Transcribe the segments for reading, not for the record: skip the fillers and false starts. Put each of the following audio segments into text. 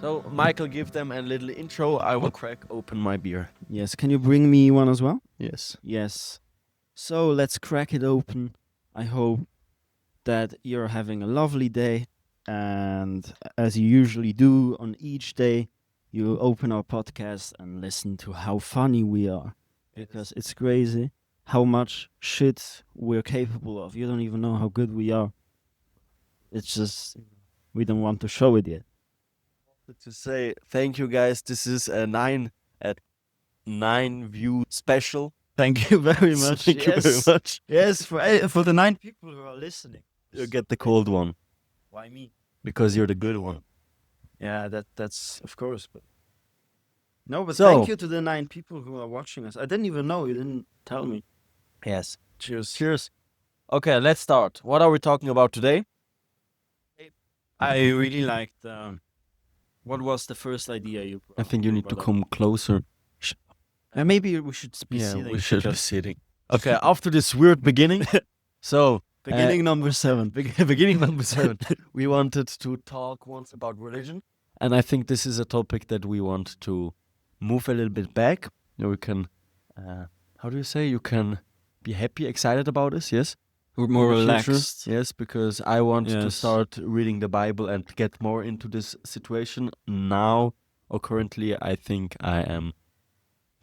So, Michael, give them a little intro. I will crack open my beer. Yes, can you bring me one as well? Yes. Yes. So let's crack it open. I hope that you're having a lovely day. And as you usually do on each day, you open our podcast and listen to how funny we are. Because it's crazy how much shit we're capable of. You don't even know how good we are. It's just, we don't want to show it yet. To say thank you, guys. This is a 9 view special. Thank you very much. Thank you very much. Yes, for the 9 people who are listening. You get the cold one Why me? because you're the good one. Yeah, that's of course. But no, but So- thank you to the 9 people who are watching us. I didn't even know. You didn't tell me. Yes. Cheers. Cheers. Okay, let's start. What are we talking about today? I really liked. What was the first idea you? I think you need to brought up? come closer. Maybe we should be sitting. we should be because- sitting. Okay, after this weird beginning, so Beginning number 7. beginning number 7, we wanted to talk once about religion, and I think this is a topic that we want to move a little bit back. You know, we can, how do you say? You can be happy, excited about this. Yes. We're more in the future. relaxed. Yes, because I want to Yes. start reading the Bible and get more into this situation now, or currently. I think I am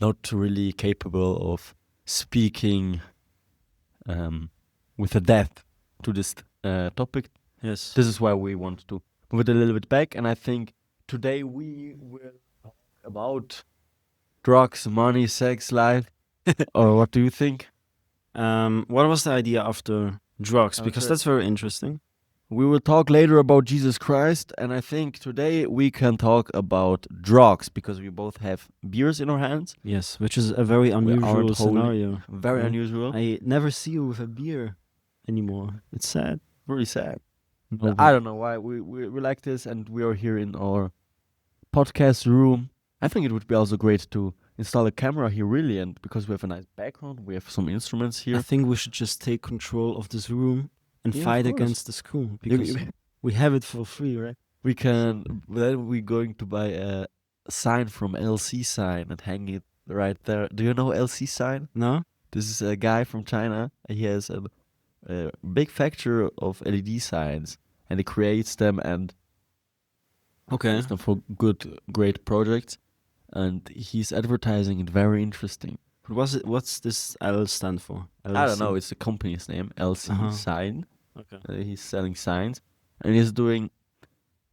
not really capable of speaking with a depth to this topic. Yes. This is why we want to move it a little bit back, and I think today we will talk about drugs, money, sex, life. Or what do you think? What was the idea after drugs? Because After- that's very interesting. We will talk later about Jesus Christ, and I think today we can talk about drugs because we both have beers in our hands. Yes, which is a very aren't unusual holding- scenario. Very Yeah. unusual. I never see you with a beer anymore. It's sad. Really sad. No, I don't know why we like this, and we are here in our podcast room. I think it would be also great to install a camera here, really, and because we have a nice background, we have some instruments I here. think we should just take control of this room and Yeah, of fight course. against the school You- because we have it for free, right? we can. Then we're going to buy a sign from LC Sign and hang it right there. Do you know LC Sign? No? This is a guy from China. He has a big factory of LED signs, and he creates them and Okay. use them for great projects. And he's advertising it very interesting. But what's this L stand for? I don't know. LC? It's the company's name, LC Uh-huh. Sign. Okay. He's selling signs, and he's doing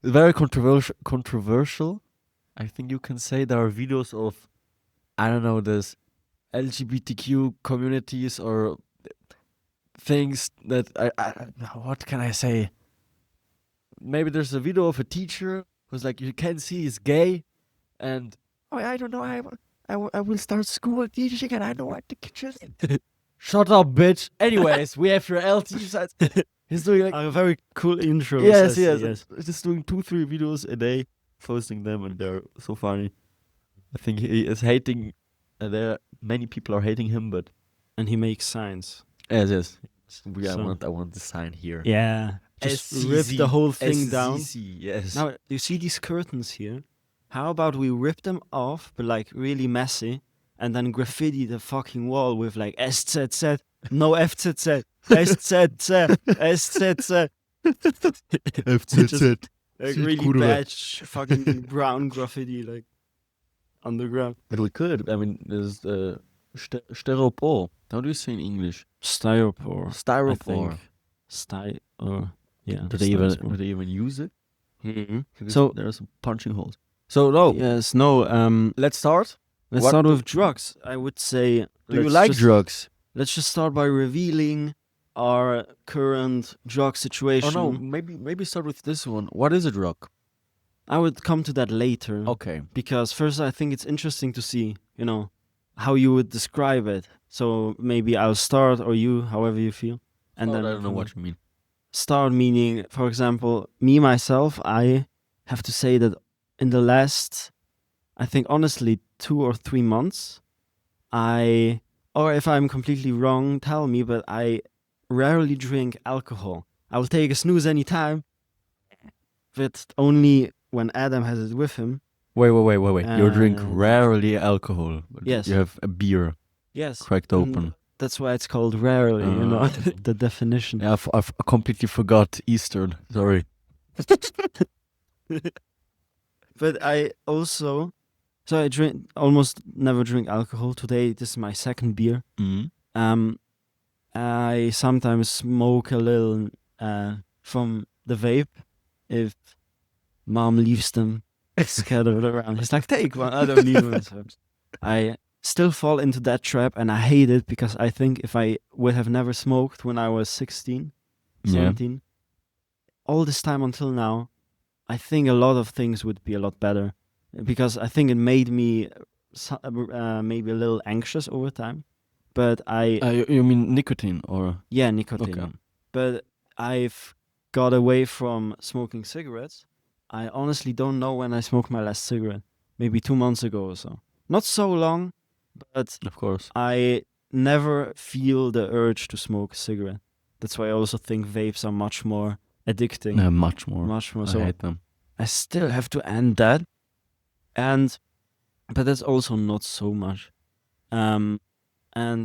very controversial. I think you can say there are videos of, I don't know, this LGBTQ communities or things that what can I say? Maybe there's a video of a teacher who's like, you can see he's gay, and I don't know, I will start school teaching, and I don't like the children. Shut up, bitch. Anyways, we have your LT sites. He's doing like A very cool intro. yes. yes. Just doing 2-3 videos a day, posting them, and they're so funny. I think he is hating. Many people are hating him, but And he makes signs. yes. So- I want the sign here. Yeah. Just SZC, rip the whole thing down. SZC, yes. Now, do you see these curtains here? How about we rip them off, but like really messy, and then graffiti the fucking wall with like SZC, no FZZ, SZC, SZC. FZZ. Like Sieht really gut aus. bad fucking brown graffiti like underground. But we could. I mean, there's styropor. How do you say in English? Styropor. I Styropor. think. Yeah. Do they even use it? Mhm. Because So- there are some punching holes. So no, Yes, no. let's start. Let's What start do- with drugs. I would say. Do you let's like just- drugs? Let's just start by revealing our current drug Oh situation. no, maybe start with this one. What is a drug? I would come to that later. Okay. Because first, I think it's interesting to see, how you would describe it. So maybe I'll start, or you, however you feel, and then I don't know what you mean. start meaning, for example, me myself. I have to say that in the last, I think honestly, 2 or 3 months, or if I'm completely wrong, tell me, but I rarely drink alcohol. I will take a snooze anytime, but only when Adam has it with him. Wait. You drink And- rarely alcohol. But Yes. You have a beer Yes. cracked open. That's why it's called rarely, the definition. Yeah, I've completely forgot Eastern. Sorry. But I also, so I almost never drink alcohol. Today, this is my second beer. Mm. I sometimes smoke a little from the vape if mom leaves them scattered around. It's like, take one, I don't need one. So I still fall into that trap, and I hate it because I think if I would have never smoked when I was 16, 17, all this time until now, I think a lot of things would be a lot better, because I think it made me maybe a little anxious over time. But You mean nicotine or? yeah, nicotine. Okay. But I've got away from smoking cigarettes. I honestly don't know when I smoked my last cigarette. Maybe 2 months ago or so. Not so long, but Of course. I never feel the urge to smoke a cigarette. That's why I also think vapes are much more addicting. Much more. Much more. I So hate them. I still have to end that. But that's also not so much. And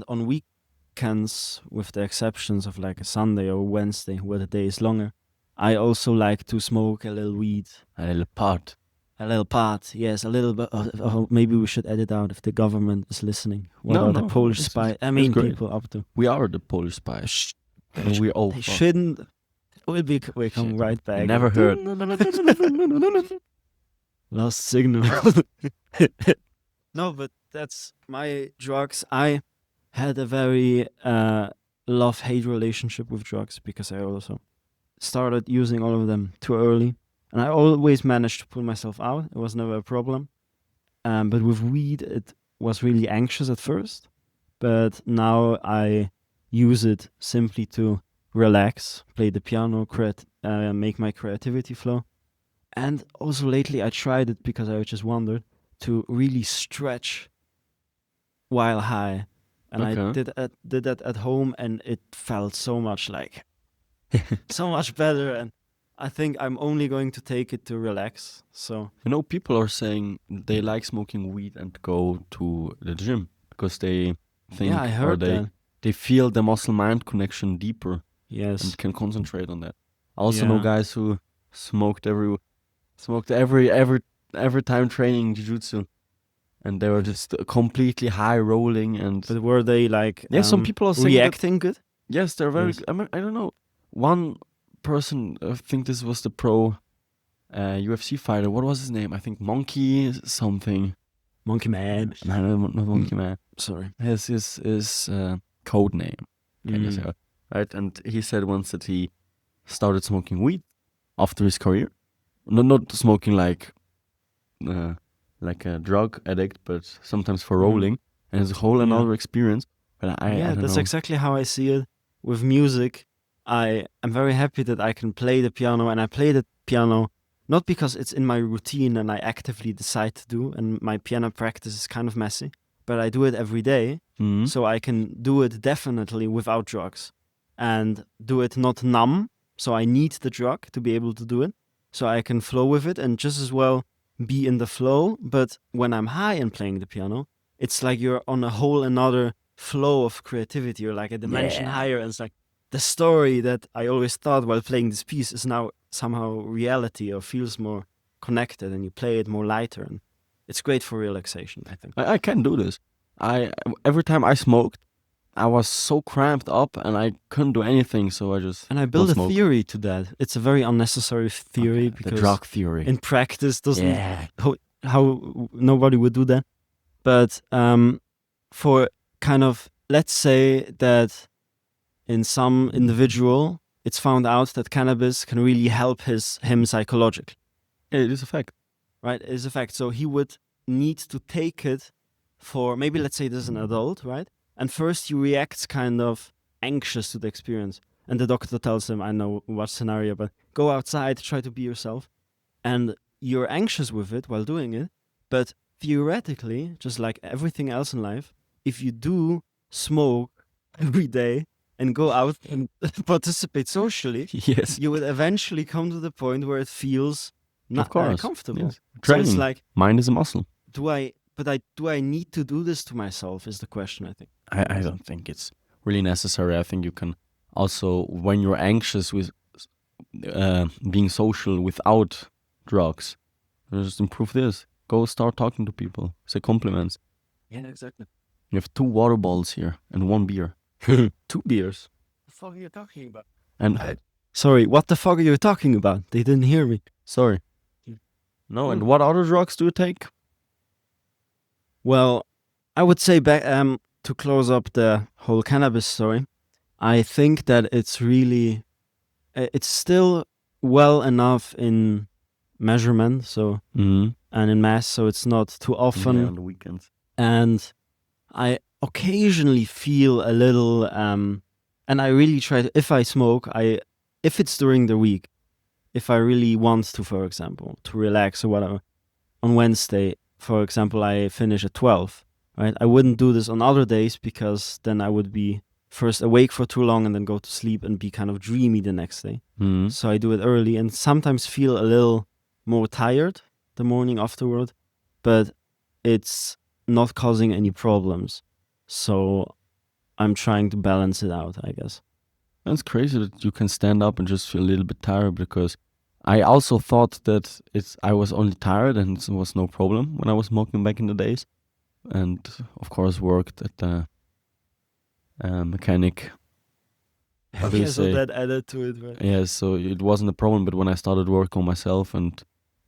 on weekends, with the exceptions of like a Sunday or Wednesday where the day is longer, I also like to smoke a little weed. A little pot. A little pot, yes, a little bit. Maybe we should edit out if the government is listening. What No, are the no, Polish it's- spy? I it's mean, great. people up to. We are the Polish spies. And we all They fuck. shouldn't. We come Shit. right back. Never heard. Lost signal. No, but that's my drugs. I had a very love-hate relationship with drugs because I also started using all of them too early. And I always managed to pull myself out. It was never a problem. But with weed, it was really anxious at first. But now I use it simply to relax, play the piano, make my creativity flow. And also lately I tried it because I just wondered to really stretch while high. And I Okay. did that at home, and it felt so much like so much better. And I think I'm only going to take it to relax. So You know, people are saying they like smoking weed and go to the gym because they think yeah, I or heard they that. they feel the muscle-mind connection deeper Yes. and can concentrate on that. I also know Yeah. guys who smoked every time training jiu-jitsu, and they were just completely high rolling and But were they like yeah, some people are saying that- reacting good? yes, they're very. Yes. I mean, I don't know. One person, I think this was the pro UFC fighter. What was his name? I think Monkey something. Monkey Man. No, not Monkey Man. Sorry. His code name. Can you say, right? And he said once that he started smoking weed after his career. Not smoking like a drug addict, but sometimes for rolling, and it's a whole Yeah. another experience. But I don't that's know. exactly how I see it with music. I am very happy that I can play the piano, and I play the piano not because it's in my routine and I actively decide to do, and my piano practice is kind of messy, but I do it every day, Mhm. so I can do it definitely without drugs and do it not numb. So I need the drug to be able to do it, so I can flow with it and just as well be in the flow. But when I'm high and playing the piano, it's like you're on a whole another flow of creativity. You're like a dimension Yeah. higher, and it's like the story that I always thought while playing this piece is now somehow reality or feels more connected, and you play it more lighter, and it's great for relaxation, I think. I can do this. Every time I smoked, I was so cramped up and I couldn't do anything. So I just And I build a smoke. theory to that. It's a very unnecessary theory the because drug theory. in practice doesn't Yeah. how nobody would do that. But for kind of, let's say that in some individual, it's found out that cannabis can really help him psychologically, It is a fact. right? It is a fact. So he would need to take it for maybe, let's say there's an adult, right? And first he reacts kind of anxious to the experience. And the doctor tells him, I know what scenario, but go outside, try to be yourself. And you're anxious with it while doing it. But theoretically, just like everything else in life, if you do smoke every day and go out and participate socially, Yes. you would eventually come to the point where it feels not course, comfortable. yes. So it's Training. like, Mind is a muscle. do I need to do this to myself is the question, I think. I don't think it's really necessary. I think you can also, when you're anxious with being social without drugs, just improve this. Go start talking to people. Say compliments. Yeah, exactly. You have 2 water bottles here and 1 beer. 2 beers. What the fuck are you talking about? And Sorry, what the fuck are you talking about? They didn't hear me. sorry. No, and what other drugs do you take? Well, I would say back to close up the whole cannabis story. I think that it's really it's still well enough in measurement, so Mm-hmm. and in mass, so it's not too often. on the weekends. And I occasionally feel a little and I really try to, if I smoke, if it's during the week, if I really want to, for example, to relax or whatever, on Wednesday, for example, I finish at 12, right? I wouldn't do this on other days because then I would be first awake for too long and then go to sleep and be kind of dreamy the next day. Mm-hmm. So I do it early and sometimes feel a little more tired the morning afterward, but it's not causing any problems. So I'm trying to balance it out, I guess. That's crazy that you can stand up and just feel a little bit tired, because I also thought that I was only tired and it was no problem when I was smoking back in the days. And of course worked at the mechanic. How do you So say? that added to it, right? Yeah, so it wasn't a problem, but when I started work on myself and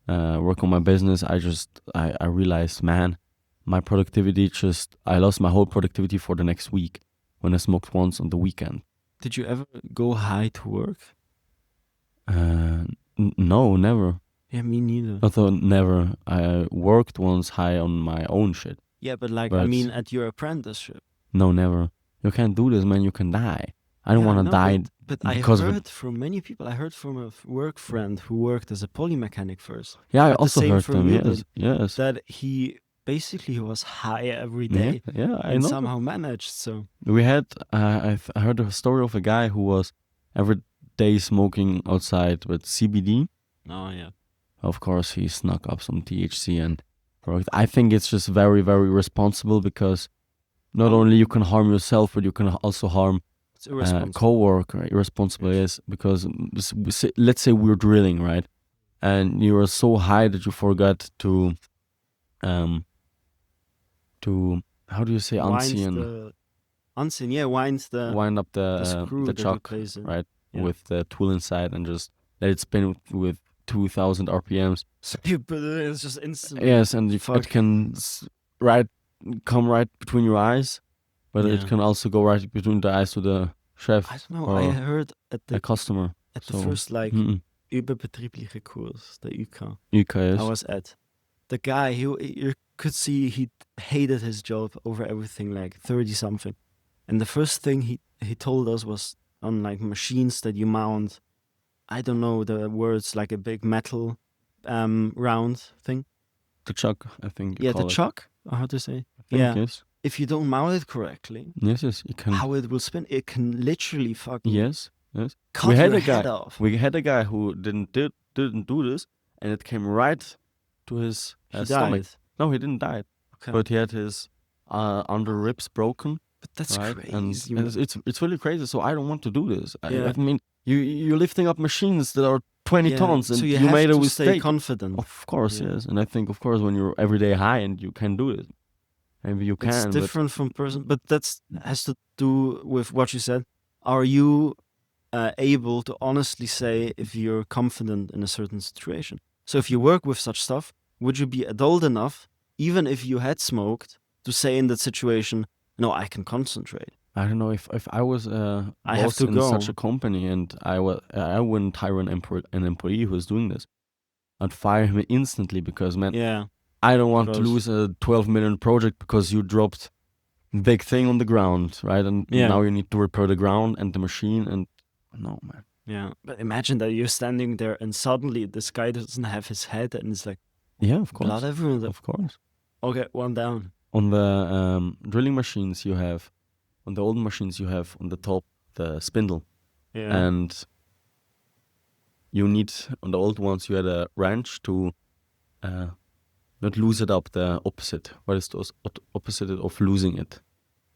work on my business, I realized, man, my productivity I lost my whole productivity for the next week when I smoked once on the weekend. Did you ever go high to work? No, never. Yeah, me neither. Although never. I worked once high on my own shit. Yeah, but I But- mean, at your apprenticeship. No, never. You can't do this, man. You can die. I don't Yeah, want to know, die. But I because of it. heard from many people. I heard from a work friend who worked as a polymechanic first. Yeah, I But the also same heard for them. me, Yes, yes. that he basically was high every Yeah, day yeah, I and know. somehow managed. So We had, I heard a story of a guy who was every day smoking outside with CBD. oh yeah, Of course, he snuck up some THC and worked. I think it's just very, very responsible, because not only you can harm yourself, but you can also harm it's irresponsible. co-worker. Irresponsible, yes, because let's say we're drilling, right? And you are so high that you forgot to how do you say unseen? Unseen, yeah, winds the Wind up the screw the that chuck, replaces it. right, Yeah. with the tool inside, and just let it spin with 2,000 RPMs. So you put it in, it's just instant. Yes, and Fuck. it can come right between your eyes, but Yeah. it can also go right between the eyes to the chef I don't know. or I heard at the the customer. the so- first like Mm-mm. überbetriebliche Kurs, the UK. UK is. I was at. The guy, you could see he hated his job over everything, like 30 something. And the first thing he told us was on like machines that you mount, I don't know the words, like a big metal round thing. The chuck, I think. You Yeah, call the it. chuck, or how to say? I think, yeah. Yes. If you don't mount it correctly, Yes. You can. how it will spin, it can literally fucking Yes. cut We had your a guy- head off. We had a guy who didn't do this, and it came right to his He stomach. died. No, he didn't die, Okay. but he had his under ribs broken. But that's right? crazy. And it's really crazy. So I don't want to do this. Yeah. I mean, you're lifting up machines that are 20 Yeah, tons, and so you have made a to stay mistake. confident. Of course, Yeah. yes. And I think, of course, when you're everyday high and you can do it, maybe you It's can. different from person, but has to do with what you said. Are you able to honestly say if you're confident in a certain situation? So if you work with such stuff, would you be adult enough, even if you had smoked, to say in that situation, no, I can concentrate? I don't know if I was I have boss to in such go. a company, and I wouldn't hire an employee who's doing this. I'd fire him instantly, because man, Yeah, I don't want to Gross. lose a 12 million project because you dropped big thing on the ground, right? And Yeah. now you need to repair the ground and the machine, and no, man. yeah. But imagine that you're standing there and suddenly this guy doesn't have his head and it's like Yeah, of course. blood everywhere. Of course. Okay, one down. On the drilling machines you have, on the old machines you have on the top the spindle, Yeah. and you need, on the old ones, you had a wrench to not lose it up, the opposite. What is the opposite of losing it?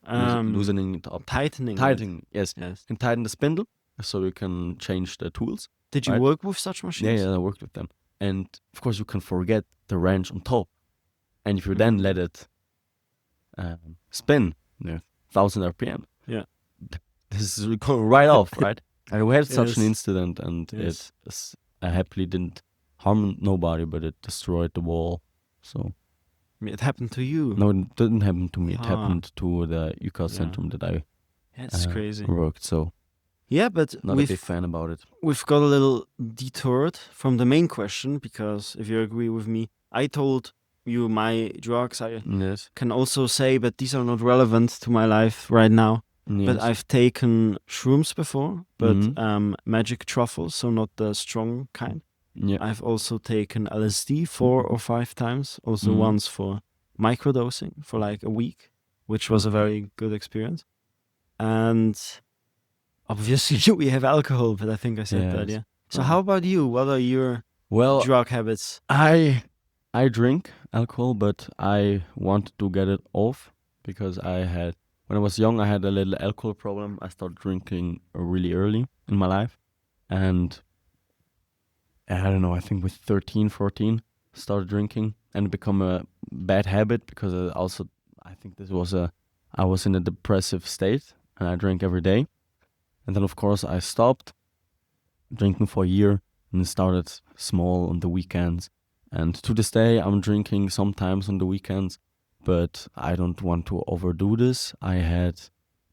Loosening it up. Tightening. Tightening, yes. Yes. You can tighten the spindle so you can change the tools. Did you right? work with such machines? Yeah, I worked with them. And of course, you can forget the wrench on top. And if you then let it spin, 1,000 RPM, Yeah. this is going right off, right? I had such an Yes. incident, and Yes. I happily didn't harm nobody, but it destroyed the wall. So It happened to you. no, it didn't happen to me. It Ah. happened to the UK Yeah. Centrum that I That's crazy. worked. So Yeah, but not a big fan about it. we've got a little detoured from the main question, because if you agree with me, I told you my drugs. I Yes. can also say, but these are not relevant to my life right now. Yes. But I've taken shrooms before, but Mhm. magic truffles, so not the strong kind. Yeah. I've also taken LSD 4 or 5 times, also Mhm. once for microdosing for like a week, which was a very good experience. And obviously we have alcohol, but I think I said that, Yes. yeah. So how about you? What are your Well, drug habits? I drink alcohol, but I wanted to get it off because when I was young, I had a little alcohol problem. I started drinking really early in my life, and I don't know, I think with 13, 14, started drinking, and it become a bad habit because I think I was in a depressive state, and I drank every day. And then, of course, I stopped drinking for a year and started small on the weekends. And to this day, I'm drinking sometimes on the weekends, but I don't want to overdo this.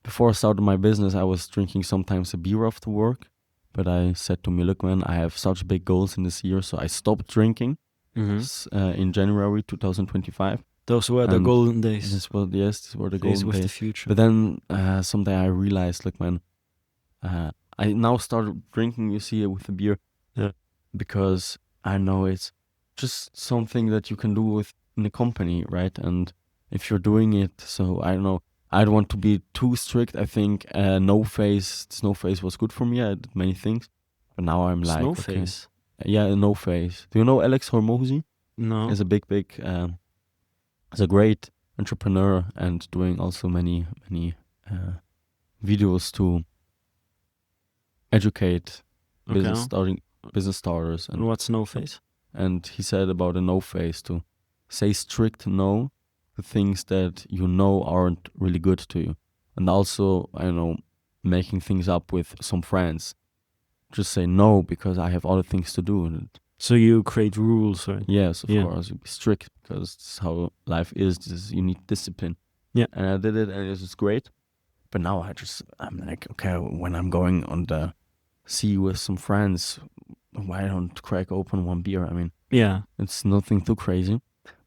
Before I started my business, I was drinking sometimes a beer after work, but I said to me, look, man, I have such big goals in this year, so I stopped drinking in January 2025. Those were the And golden days. These were the Days golden with the days. future. But then someday I realized, look, man, I now started drinking, you see, with the beer, because I know it's just something that you can do in a company, right? And if you're doing it, so I don't know, I don't want to be too strict. I think no face was good for me. I did many things, but now I'm like, okay, Snowface? yeah, no face. Do you know Alex Hormozy? No. He's a big, he's a great entrepreneur and doing also many videos to educate business starters. And what's Snowface? And he said about a no face, to say strict no to things that you know aren't really good to you, and also, I don't know, making things up with some friends. Just say no because I have other things to do. And So you create rules, right? yes, of course, you be strict because it's how life is. You need discipline. Yeah. And I did it, and it was great. But now I'm like, okay, when I'm going on the sea with some friends, why don't crack open one beer? I mean, Yeah. it's nothing too crazy.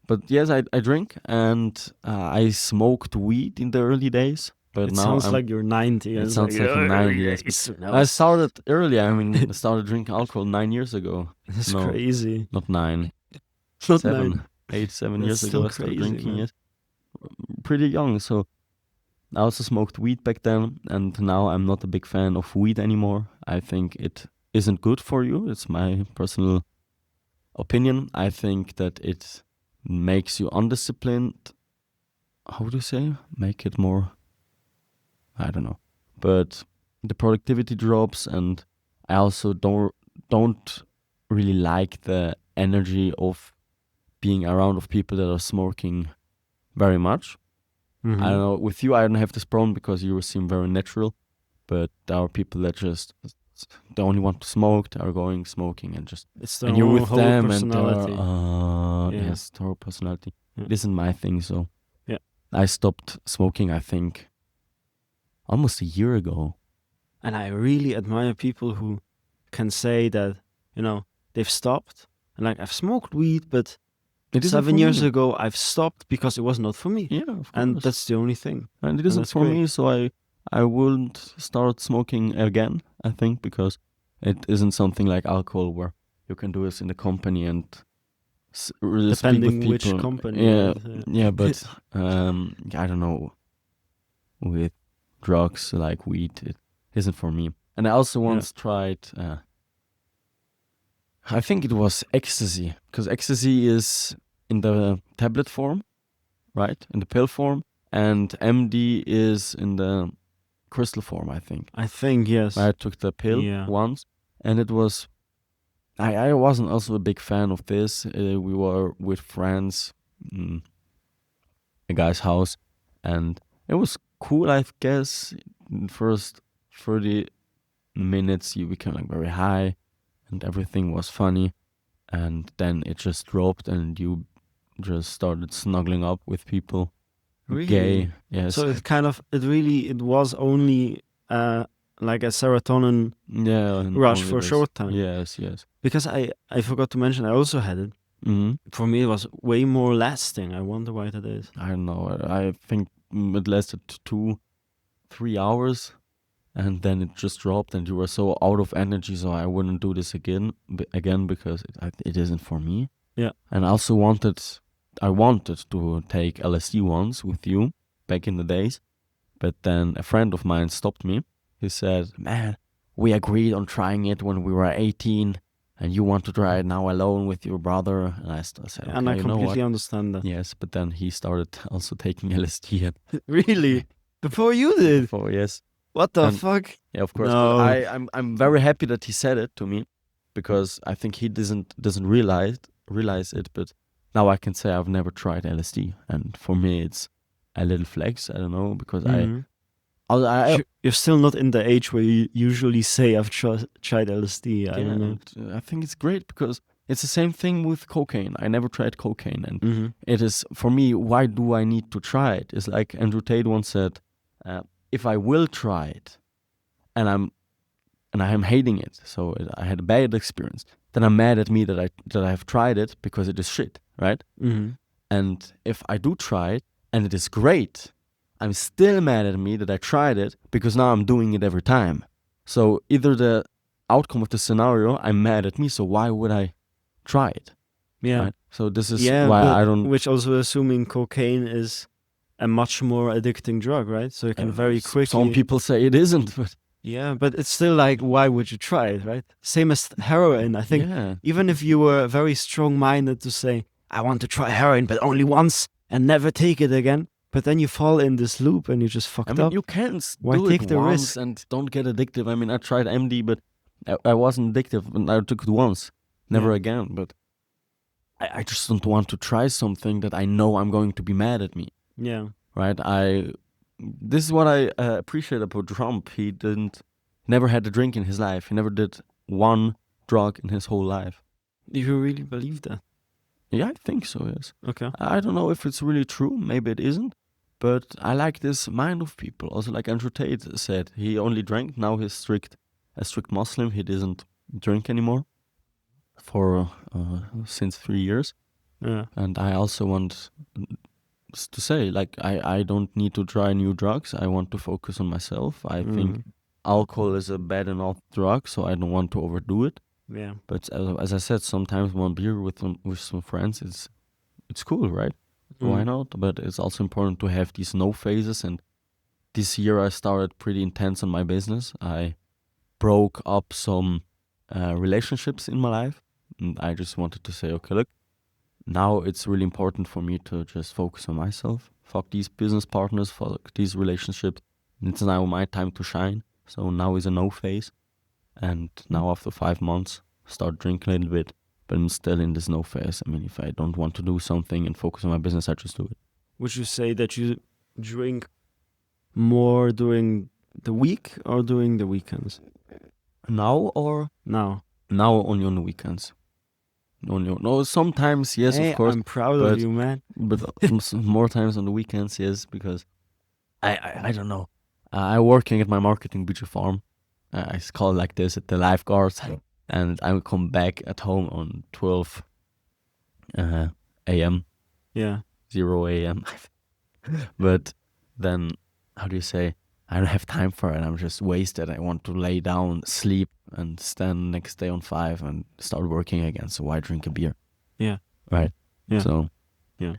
But yes, I drink, and I smoked weed in the early days. But It now sounds like you're 90. it sounds like I'm 9 years. I started early. I mean, I started drinking alcohol 9 years ago. That's No, crazy. Not 9, Not 7, 9. 8, 7 That's years still ago. I started crazy, drinking. man. Yes, pretty young. So I also smoked weed back then, and now I'm not a big fan of weed anymore. I think it isn't good for you. It's my personal opinion. I think that it makes you undisciplined. How do you say? Make it more, I don't know. But the productivity drops, and I also don't really like the energy of being around of people that are smoking very much. Mm-hmm. I don't know. With you, I don't have this problem because you seem very natural. But there are people that just they only want to smoke. They are going smoking and just It's their and you're own with whole them personality. and Yeah. yes, their whole personality. Yeah. It isn't my thing. So Yeah. I stopped smoking, I think, almost a year ago. And I really admire people who can say that, they've stopped. And like, I've smoked weed, but It isn't 7 for years me. ago I've stopped because it was not for me. Yeah, of course. And that's the only thing. And it isn't that's for great. me, so I wouldn't start smoking again, I think, because it isn't something like alcohol where you can do this in the company and really speak with Depending people. which company. Yeah, right? yeah, but I don't know. With drugs like weed, it isn't for me. And I also once tried I think it was ecstasy, because ecstasy is in the tablet form, right? In the pill form, and MD is in the crystal form, I think. I think, yes. I took the pill Yeah. once, and it was. I wasn't also a big fan of this. We were with friends, a guy's house, and it was cool, I guess. In the first 30 minutes, you became like very high, and everything was funny, and then it just dropped, and you just started snuggling up with people. Really? Gay, yes. So it was only like a serotonin Yeah, and rush only for a this. short time. Yes, yes. Because I forgot to mention I also had it. Hmm. For me, it was way more lasting. I wonder why that is. I don't know. I think it lasted 2-3 hours, and then it just dropped, and you were so out of energy. So I wouldn't do this again because it isn't for me. Yeah. And I also wanted to take LSD once with you back in the days, but then a friend of mine stopped me. He said, "Man, we agreed on trying it when we were 18, and you want to try it now alone with your brother." And I said, "Okay, And I you know what?" completely understand that. Yes, but then he started also taking LSD. And Really? Before you did? before, yes, What the And- fuck? yeah, of course. No. But I'm very happy that he said it to me, because I think he doesn't realize it. But now I can say I've never tried LSD, and for me it's a little flex. I don't know, because Mhm. I You're still not in the age where you usually say I've tried LSD. I don't know. and, I think it's great, because it's the same thing with cocaine. I never tried cocaine, and Mm-hmm. it is, for me, why do I need to try it? It's like Andrew Tate once said, if I will try it, and I am hating it, so I had a bad experience, then I'm mad at me that I have tried it, because it is shit, right? Mm-hmm. And if I do try it and it is great, I'm still mad at me that I tried it, because now I'm doing it every time. So either the outcome of the scenario, I'm mad at me, so why would I try it? Yeah. Right? So this is Yeah, why but I don't. which also assuming cocaine is a much more addicting drug, right? So you can very quickly. Some people say it isn't, but Yeah, but it's still like, why would you try it, right? Same as heroin. I think yeah. even if you were very strong-minded to say, I want to try heroin, but only once and never take it again, but then you fall in this loop and you just fucked I mean, up. you can Why do take it the once risk? and don't get addictive. I mean, I tried MD, but I wasn't addictive, and I took it once, never Yeah. again. But I just don't want to try something that I know I'm going to be mad at me, Yeah. right? This is what I appreciate about Trump. He never had a drink in his life. He never did one drug in his whole life. Do you really believe that? Yeah, I think so, yes. Okay. I don't know if it's really true. Maybe it isn't. But I like this mind of people. Also, like Andrew Tate said, he only drank. Now he's a strict Muslim. He doesn't drink anymore for since 3 years. Yeah. And I also want to say, like, I don't need to try new drugs. I want to focus on myself. I think alcohol is a bad enough drug, so I don't want to overdo it. Yeah. But as I said, sometimes one beer with some friends, it's cool, right? Why not? But it's also important to have these no phases. And this year I started pretty intense on my business. I broke up some relationships in my life, and I just wanted to say, okay, look, now it's really important for me to just focus on myself. Fuck these business partners, fuck these relationships. It's now my time to shine. So now is a no phase. And now after 5 months, start drinking a little bit, but I'm still in this no phase. I mean, if I don't want to do something and focus on my business, I just do it. Would you say that you drink more during the week or during the weekends? Now or? Now. Now only on the weekends. No, sometimes, yes, Hey, of course. I'm proud but- of you, man. But more times on the weekends, yes, because I don't know. I'm working at my marketing beach farm. I call it like this at the lifeguards, and I will come back at home on 12 a.m. Yeah. 0 a.m. But then, how do you say? I don't have time for it. I'm just wasted. I want to lay down, sleep, and stand next day on 5 and start working again. So why drink a beer? Yeah. Right. Yeah. So. Yeah.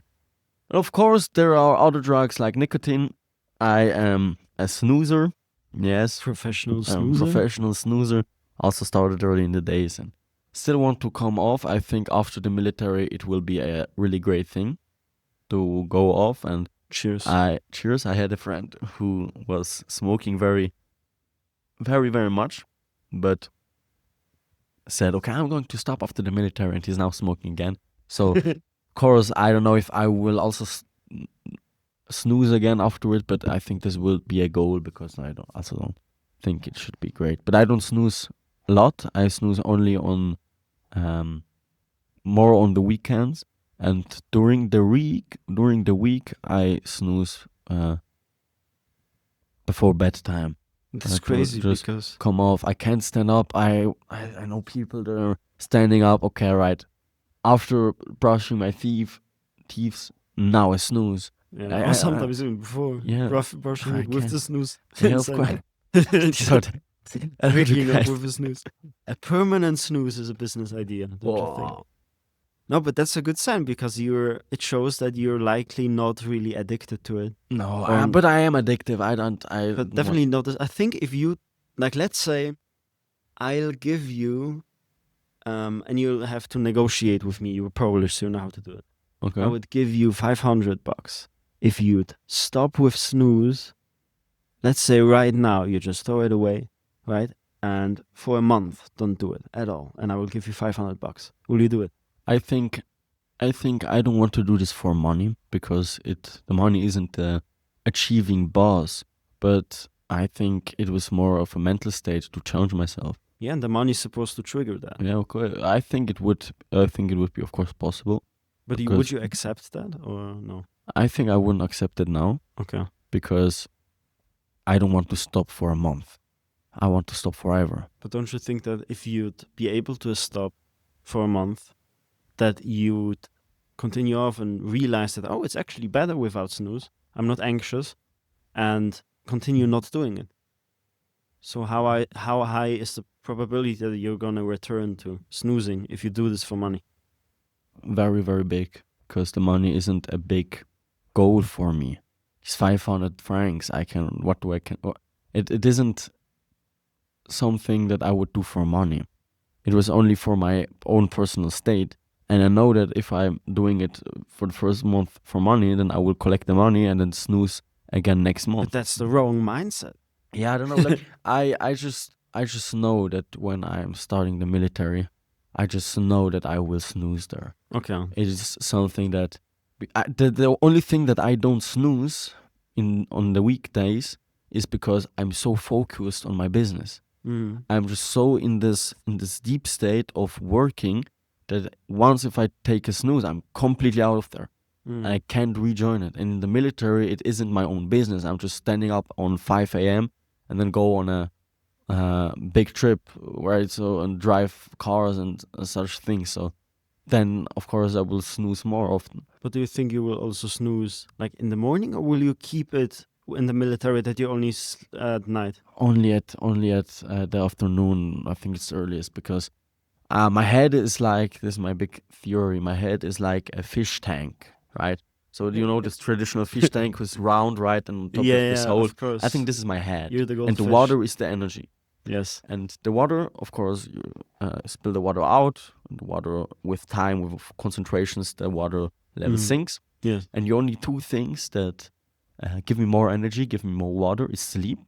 And of course, there are other drugs like nicotine. I am a snoozer. Yes. Professional snoozer. Professional snoozer. Also started early in the days, and still want to come off. I think after the military, it will be a really great thing to go off. And Cheers. cheers. I had a friend who was smoking very, very, very much, but said, okay, I'm going to stop after the military, and he's now smoking again. So, of course, I don't know if I will also snooze again after it, but I think this will be a goal because I don't think it should be great. But I don't snooze a lot. I snooze only on more on the weekends, and during the week I snooze before bedtime. That's Like, crazy just because come off. I can't stand up. I know people that are standing up. Okay, right. After brushing my teeth, now I snooze. or sometimes even before yeah, brushing I it with can't. the snooze. Yeah, of course. These are Waking up with a snooze. A permanent snooze is a business idea, don't you think? Whoa. No, but that's a good sign because it shows that you're likely not really addicted to it. No, Or- but I am addictive. But definitely not. I think if you, like, let's say I'll give you, and you'll have to negotiate with me. You're Polish, so you know how to do it. Okay. I would give you $500 if you'd stop with snooze. Let's say right now you just throw it away, right? And for a month, don't do it at all, and I will give you $500. Will you do it? I think I don't want to do this for money because the money isn't the achieving boss, but I think it was more of a mental state to challenge myself. Yeah, and the money's supposed to trigger that. Yeah, okay. I think it would be of course possible. But because- would you accept that or no? I think I wouldn't accept it now Okay. because I don't want to stop for a month. I want to stop forever. But don't you think that if you'd be able to stop for a month, that you'd continue off and realize that, oh, it's actually better without snooze. I'm not anxious, and continue not doing it. So how high is the probability that you're gonna return to snoozing if you do this for money? Very, very big because the money isn't a big goal for me. It's 500 francs. It isn't something that I would do for money. It was only for my own personal state. And I know that if I'm doing it for the first month for money, then I will collect the money and then snooze again next But month. that's the wrong mindset. Yeah, I don't know. Like I just know that when I'm starting the military, I just know that I will snooze there. Okay. It is something that the only thing that I don't snooze on the weekdays is because I'm so focused on my business. Mm. I'm just so in this deep state of working that once if I take a snooze, I'm completely out of there. Mm. And I can't rejoin it. And in the military, it isn't my own business. I'm just standing up on 5 a.m. and then go on a big trip and drive cars and such things. So then, of course, I will snooze more often. But do you think you will also snooze like in the morning, or will you keep it in the military that you only at night? Only at the afternoon. I think it's the earliest because my head is like, this is my big theory. My head is like a fish tank, right? So you know this traditional fish tank was round, right, and on top of this hole. of course. I think this is my head, You're the and the goldfish. water is the energy. Yes. And the water, of course, you spill the water out. And the water, with time, with concentrations, the water level sinks. Yes. And the only two things that give me more energy, give me more water, is sleep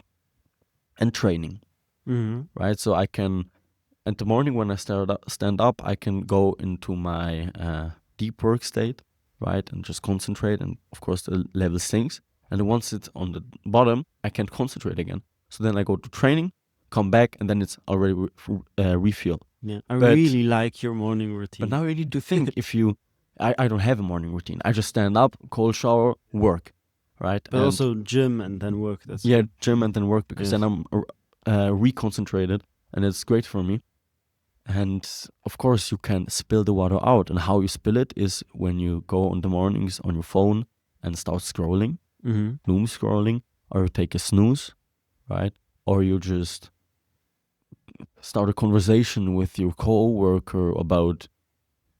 and training, Mm-hmm. right? So I can, in the morning when I stand up, I can go into my deep work state, right, and just concentrate. And of course, the level sinks. And then once it's on the bottom, I can't concentrate again. So then I go to training, come back, and then it's already refuel. Yeah. I But- really like your morning routine. But now you need to think if you, I don't have a morning routine. I just stand up, cold shower, work, right? But And also gym and then work. That's yeah, gym and then work because Yes. then I'm reconcentrated and it's great for me. And of course, you can spill the water out. And how you spill it is when you go on the mornings on your phone and start scrolling, Mm-hmm. doom scrolling, or you take a snooze, right? Or you just start a conversation with your coworker about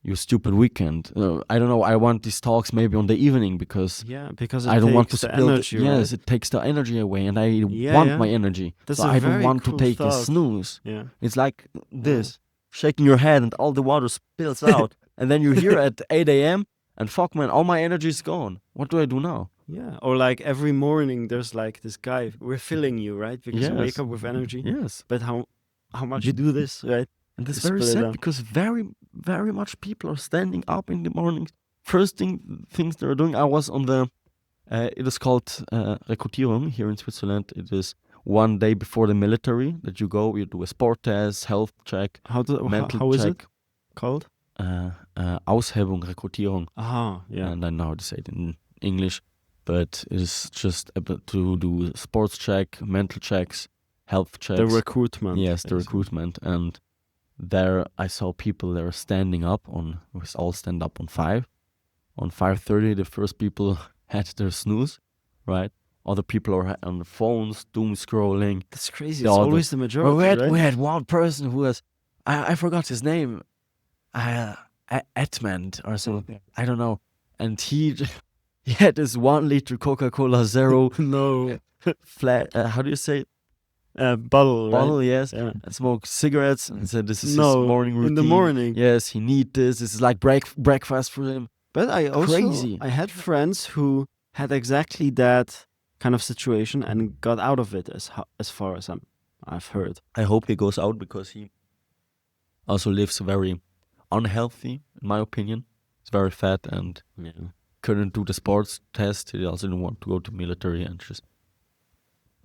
your stupid weekend. I don't know. I want these talks maybe on the evening because Yeah, because it I don't want to takes the spill energy. yes, right? it takes the energy away, and I Yeah, want yeah. my energy. That's So a I don't very want cool to take a thought. snooze. Yeah. It's like this. shaking your head and all the water spills out. And then you're here at 8 a.m. and fuck, man, all my energy is gone. What do I do now? Yeah. Or like every morning, there's like this guy refilling you, right? Because you wake Yes. up with energy. Yes. But how much you do this, right? And it's You very split it sad up. because very, very much people are standing up in the mornings. First things they're doing, I was on the, it is called Rekrutierung here in Switzerland. It is one day before the military that you go, you do a sport test, health check, mental How is it check. called? Aushebung, Rekrutierung. Aha, yeah. And I know how to say it in English, but it's just able to do sports check, mental checks, health checks. The recruitment. Yes, the basically. recruitment. And there I saw people there standing up on, we all stand up on 5. On 5:30, the first people had their snooze, right? Other people are on the phones, doom scrolling. That's crazy. The It's other- always the majority, Well, right? we had one person who was, I forgot his name, Edmund or something. I don't know. And he had this 1 liter Coca-Cola Zero No. flat. How do you say it? Bottle, right? Bottle? Yes. Yeah. And smoked cigarettes and said this is No, his morning routine. in the morning. Yes, he need this. This is like breakfast for him. But I also Crazy. I had friends who had exactly that kind of situation and got out of it as far as I've heard. I hope he goes out because he also lives very unhealthy, in my opinion. He's very fat and Yeah. couldn't do the sports test. He also didn't want to go to military and just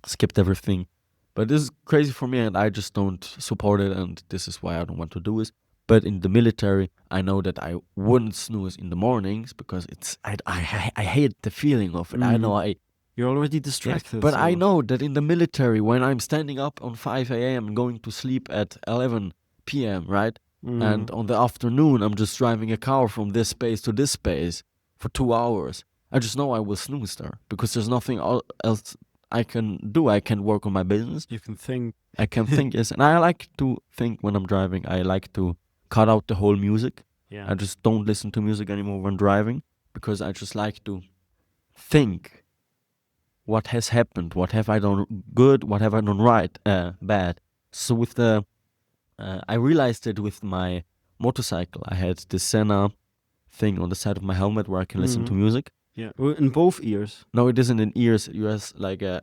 skipped everything. But this is crazy for me and I just don't support it and this is why I don't want to do it. But in the military, I know that I wouldn't snooze in the mornings because I hate the feeling of it. I know You're already yes, distracted. but I so- know that in the military, when I'm standing up on 5 a.m. and going to sleep at 11 p.m., right? Mm. And on the afternoon, I'm just driving a car from this space to this space for 2 hours. I just know I will snooze there because there's nothing else I can do. I can work on my business. You can think. I can think, yes. And I like to think when I'm driving. I like to cut out the whole music. Yeah. I just don't listen to music anymore when driving because I just like to think what has happened, what have I done good, what have I done right, bad. So with the, I realized that with my motorcycle, I had the Senna thing on the side of my helmet where I can listen to music. Yeah. Well, in both ears. No, it isn't in ears. You has like a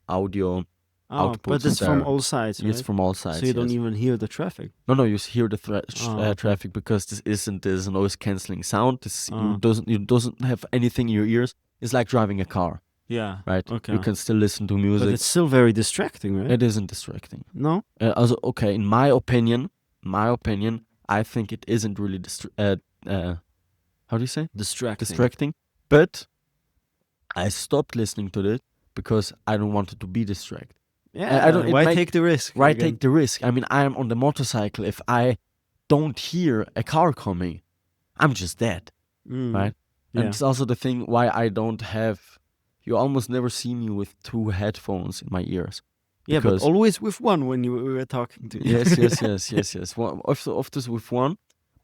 audio. Oh, Outputs but it's from there. all sides, right? It's from all sides. so you don't yes. even hear the traffic. No, you hear the Okay. traffic because this isn't this noise cancelling sound. This Ah. you doesn't have anything in your ears. It's like driving a car, Yeah. right? Okay. You can still listen to But music. it's still very distracting, right? It isn't distracting. No? Also, okay, in my opinion, I think it isn't really how do you say? Distracting. But I stopped listening to it because I don't want it to be distracted. Yeah. I don't- it Why make- take the risk? Why again? take the risk? I mean, I'm on the motorcycle. If I don't hear a car coming, I'm just dead, Mm. right? Yeah. And it's also the thing why I don't have. You almost never see me with 2 headphones in my ears. Yeah, but because- always with one when you were talking to. yes. Well, often with one,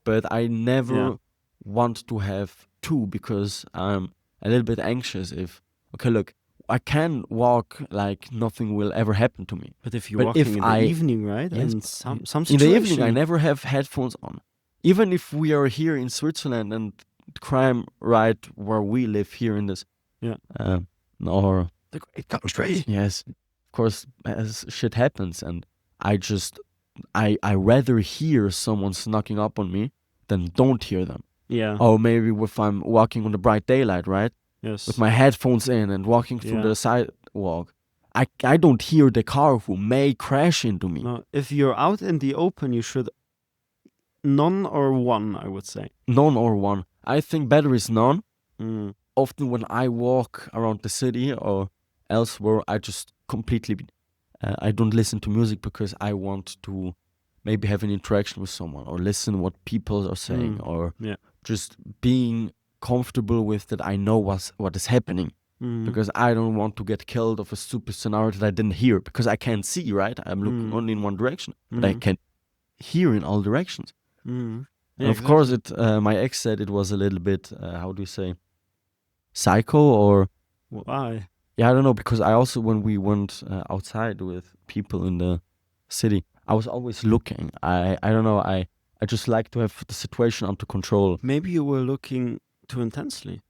but I never Yeah. want to have 2 because I'm a little bit anxious. If okay, look, I can walk like nothing will ever happen to me. But if you're But walking if in the I- evening, right? Yes, and but some in the evening, I situation- never have headphones on. Even if we are here in Switzerland and crime right where we live here in this, Yeah. or The great country. yes, of course, as shit happens, and I rather hear someone knocking up on me than don't hear them. Yeah. Or maybe if I'm walking on the bright daylight, right, Yes. with my headphones in and walking through Yeah. the sidewalk, I don't hear the car who may crash into me. No, if you're out in the open, you should none or one, I would say. None or one. I think better is none. Mm. Often when I walk around the city or elsewhere, I just completely, I don't listen to music because I want to maybe have an interaction with someone or listen what people are saying or Yeah. just being comfortable with that I know what is happening Mm. because I don't want to get killed of a stupid scenario that I didn't hear because I can't see, right? I'm looking only in one direction, but I can hear in all directions. Mm. And of course, my ex said it was a little bit, how do you say, psycho or Why? yeah, I don't know because I also when we went outside with people in the city, I was always looking. I don't know. I just like to have the situation under control. Maybe you were looking too intensely.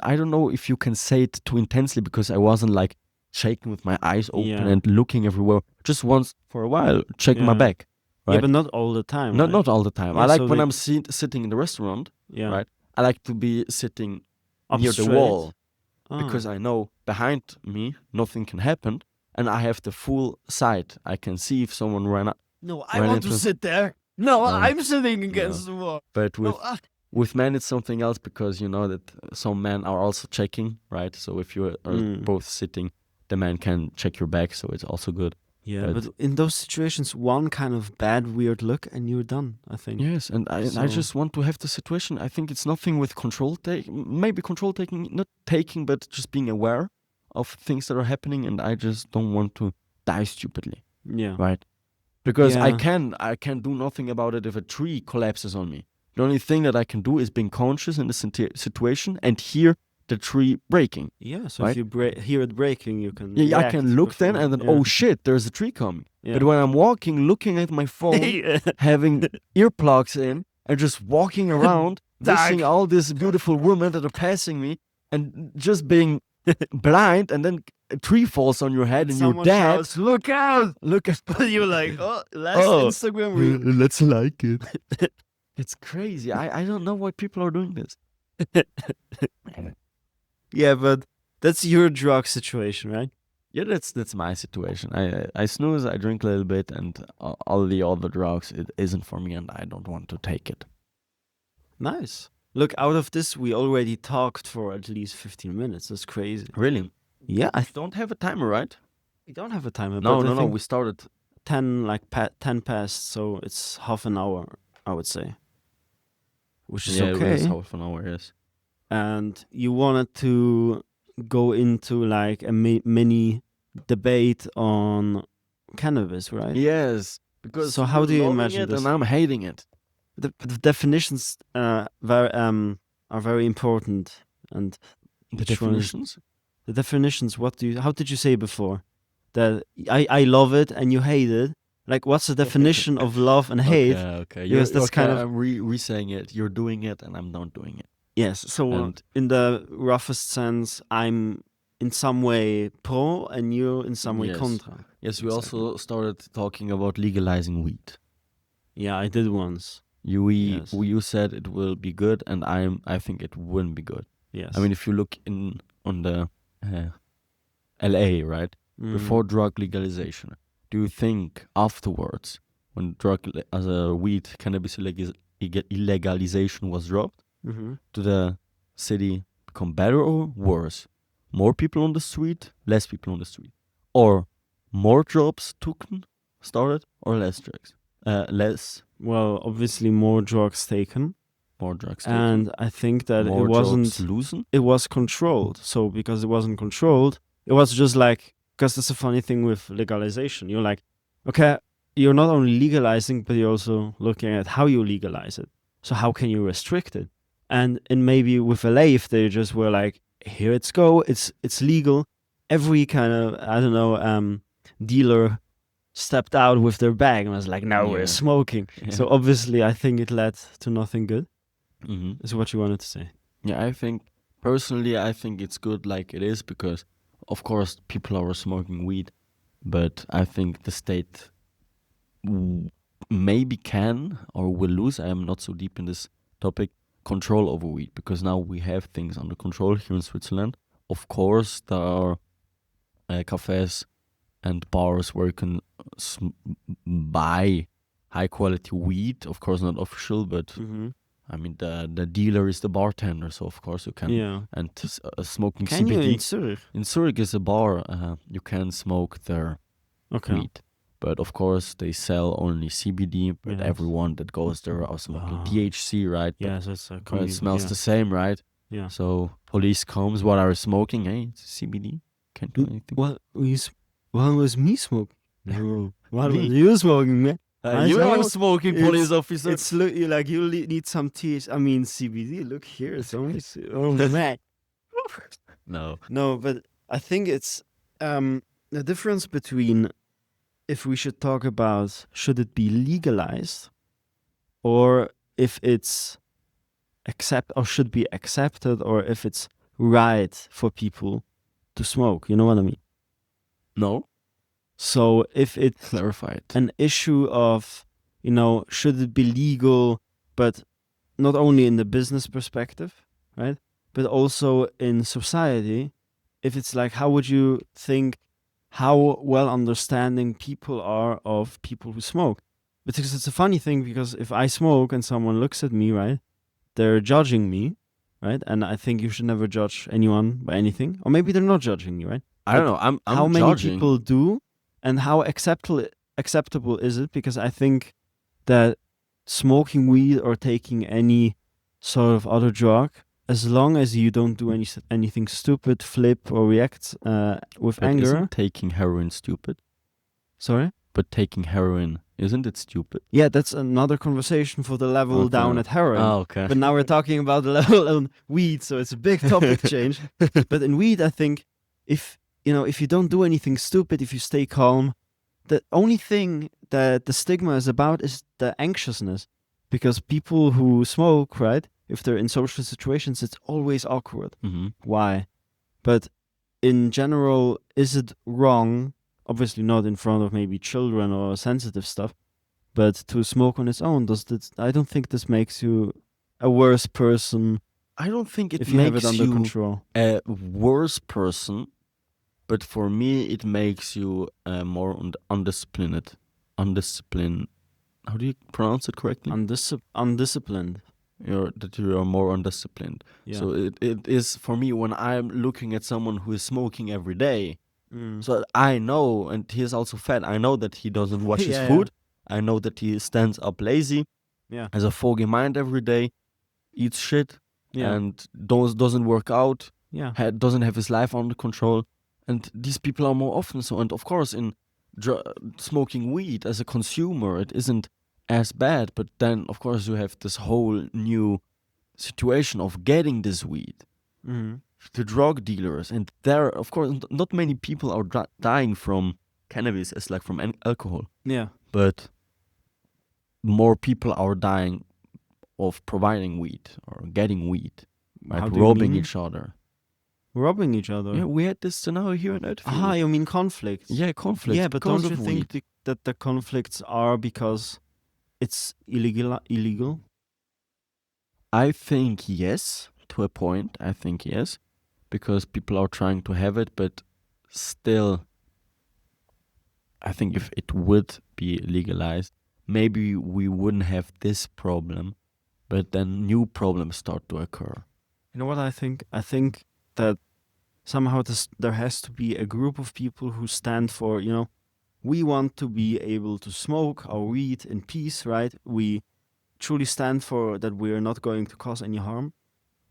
I don't know if you can say it too intensely because I wasn't like shaking with my eyes open Yeah. and looking everywhere. Just once for a while, checking my Yeah. back. Right? Yeah, but not all the time. Not right? not all the time. Yeah, I like so when they- I'm sitting in the restaurant. Yeah. Right? I like to be sitting Up near straight. the wall Ah. because I know behind me nothing can happen, and I have the full sight. I can see if someone ran up. No, I want to sit there. No, I'm sitting against the wall. But with men, it's something else because you know that some men are also checking, right? So if you are both sitting, the man can check your back, so it's also good. Yeah, but in those situations, one kind of bad, weird look, and you're done. I think. Yes, and I So- just want to have the situation. I think it's nothing with control maybe control taking, not taking, but just being aware of things that are happening, and I just don't want to die stupidly, Yeah. right? Because I Yeah. can do nothing about it if a tree collapses on me. The only thing that I can do is being conscious in the situation and hear the tree breaking. Yeah. So Right? if you hear it breaking, you can. Yeah, I react can look then before- and then, yeah. oh shit, there's a tree coming. Yeah. But when I'm walking, looking at my phone, Yeah. having earplugs in, and just walking around, missing Dark. all these beautiful women that are passing me, and just being blind, and then a tree falls on your head and you're Someone dead. shouts, "Look out!" Look at But you're like, "Oh, last Oh. Instagram reel." let's like it. It's crazy. I don't know why people are doing this. Yeah, but that's your drug situation, right? Yeah, that's my situation. I snooze, I drink a little bit, and all the other drugs, it isn't for me, and I don't want to take it. Nice. Look, out of this, we already talked for at least 15 minutes. That's crazy. Really? Yeah, I don't have a timer, right? we don't have a timer. No, but I no, no. think We started. 10 past, so it's half an hour, I would say, which is Yeah, it okay. was half an hour. Yes. And you wanted to go into like a mini debate on cannabis, right? Yes. Because So how you're do you loving imagine it this? and I'm hating it. The definitions are very important, and The each one is- definitions. the definitions. How did you say before that I love it and you hate it? Like, what's the definition of love and hate? Okay. Yes, that's kind of- I'm re-saying it. You're doing it and I'm not doing it. Yes. So And- in the roughest sense, I'm in some way pro and you're in some way Yes. contra. Yes, we Exactly. also started talking about legalizing weed. Yeah, I did once. Yes. You said it will be good, and I think it wouldn't be good. Yes. I mean, if you look on the LA, right, before drug legalization, do you think afterwards, when as a weed cannabis illegalization was dropped, Mm-hmm. did the city become better or worse? More people on the street, less people on the street, or more jobs started, or less drugs? Less. Well, obviously more drugs taken, More drugs taken. and I think that More it wasn't. jobs losing. It was controlled. So because it wasn't controlled, it was just like, because that's a funny thing with legalization. You're like, okay, you're not only legalizing, but you're also looking at how you legalize it. So how can you restrict it? And maybe with LA, if they just were like, here it's go, it's legal. Every kind of, I don't know, dealer stepped out with their bag and was like, now Yeah. we're smoking. Yeah. So obviously, I think it led to nothing good. Mm-hmm. Is what you wanted to say. Yeah, I think it's good like it is because, of course, people are smoking weed, but I think the state maybe can or will lose. I am not so deep in this topic. Control over weed, because now we have things under control here in Switzerland. Of course, there are cafes and bars where you can buy high quality weed. Of course, not official, but Mm-hmm. I mean the dealer is the bartender, so of course you can. Yeah. And smoking Can you CBD in Zurich? in Zurich is a bar. You can smoke their Okay. weed, but of course they sell only CBD. But Yes. everyone that goes there are smoking Ah. THC, right? Yeah, that's a But it smells yeah. the same, right? Yeah. So police comes, what are you smoking? Hey, it's CBD. Can't do anything. What was me smoking? No. What Me. was you smoking, man? I you are smoke- smoking, it's- police officer. It's like you need some THC. I mean CBD. Look here, it's only oh man. No. No, but I think it's the difference between if we should talk about should it be legalized or if it's should be accepted, or if it's right for people to smoke. You know what I mean? No, So if it's clarify it. an issue of, should it be legal, but not only in the business perspective, right? But also in society, if it's like, how would you think how well understanding people are of people who smoke? Because it's a funny thing, because if I smoke and someone looks at me, right, they're judging me, right? And I think you should never judge anyone by anything. Or maybe they're not judging you, right? I don't know. I'm How many judging. people do, and how acceptable is it? Because I think that smoking weed or taking any sort of other drug, as long as you don't do anything stupid, flip or react with But anger. isn't taking heroin stupid? Sorry? But taking heroin, isn't it stupid? Yeah, that's another conversation for the level down at heroin. Oh, okay. But now we're talking about the level on weed, so it's a big topic change. But in weed, I think if you don't do anything stupid, if you stay calm, the only thing that the stigma is about is the anxiousness. Because people who smoke, right, if they're in social situations, it's always awkward. Mm-hmm. Why? But in general, is it wrong? Obviously not in front of maybe children or sensitive stuff, but to smoke on its own, I don't think this makes you a worse person. I don't think it if you have makes it under you control. a worse person, but for me it makes you more undisciplined. Undisciplined. How do you pronounce it correctly? Undisciplined. That you are more undisciplined. Yeah. So it is for me when I'm looking at someone who is smoking every day. Mm. So I know, and he is also fat. I know that he doesn't watch his Yeah, food. I know that he stands up lazy, Yeah. has a foggy mind every day, eats shit, Yeah. and doesn't work out, Yeah. doesn't have his life under control. And these people are more often so. And of course, in smoking weed as a consumer, it isn't as bad. But then, of course, you have this whole new situation of getting this weed. Mm-hmm. The drug dealers, and there, of course, not many people are dying from cannabis as like from alcohol. Yeah. But more people are dying of providing weed or getting weed, right? How do you Robbing mean? each other. Robbing each other. Yeah, we had this scenario here in Edfield. Ah, you mean conflicts? Yeah, conflicts. Yeah, but because don't you of think weed. that the conflicts are because it's illegal? I think yes, to a point. I think yes, because people are trying to have it, but still, I think if it would be legalized, maybe we wouldn't have this problem, but then new problems start to occur. You know what I think? I think that somehow there has to be a group of people who stand for, we want to be able to smoke our weed in peace, right? We truly stand for that. We are not going to cause any harm,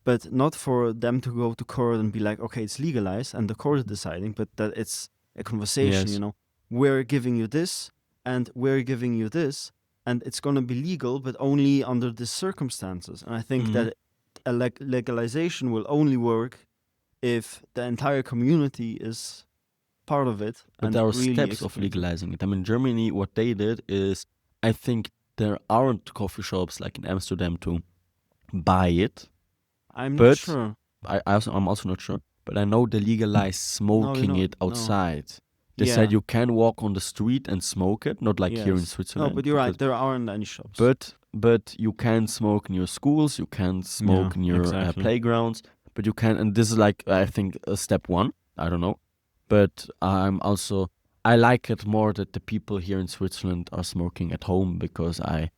but not for them to go to court and be like, okay, it's legalized and the court is deciding, but that it's a conversation, Yes. We're giving you this and we're giving you this, and it's going to be legal, but only under these circumstances. And I think that a legalization will only work if the entire community is part of it. But and there are really steps of explains it. legalizing it. I mean, Germany, what they did is, I think there aren't coffee shops like in Amsterdam to buy it. I'm not But sure. I'm also not sure. But I know they legalized smoking it no. outside. They Yeah. said you can walk on the street and smoke it, not like here in Yes. Switzerland. No, but you're right. There aren't any shops. But you can smoke in your schools, you can smoke in your exactly. playgrounds, but you can, and this is like, I think, step one. I don't know. But I like it more that the people here in Switzerland are smoking at home, because I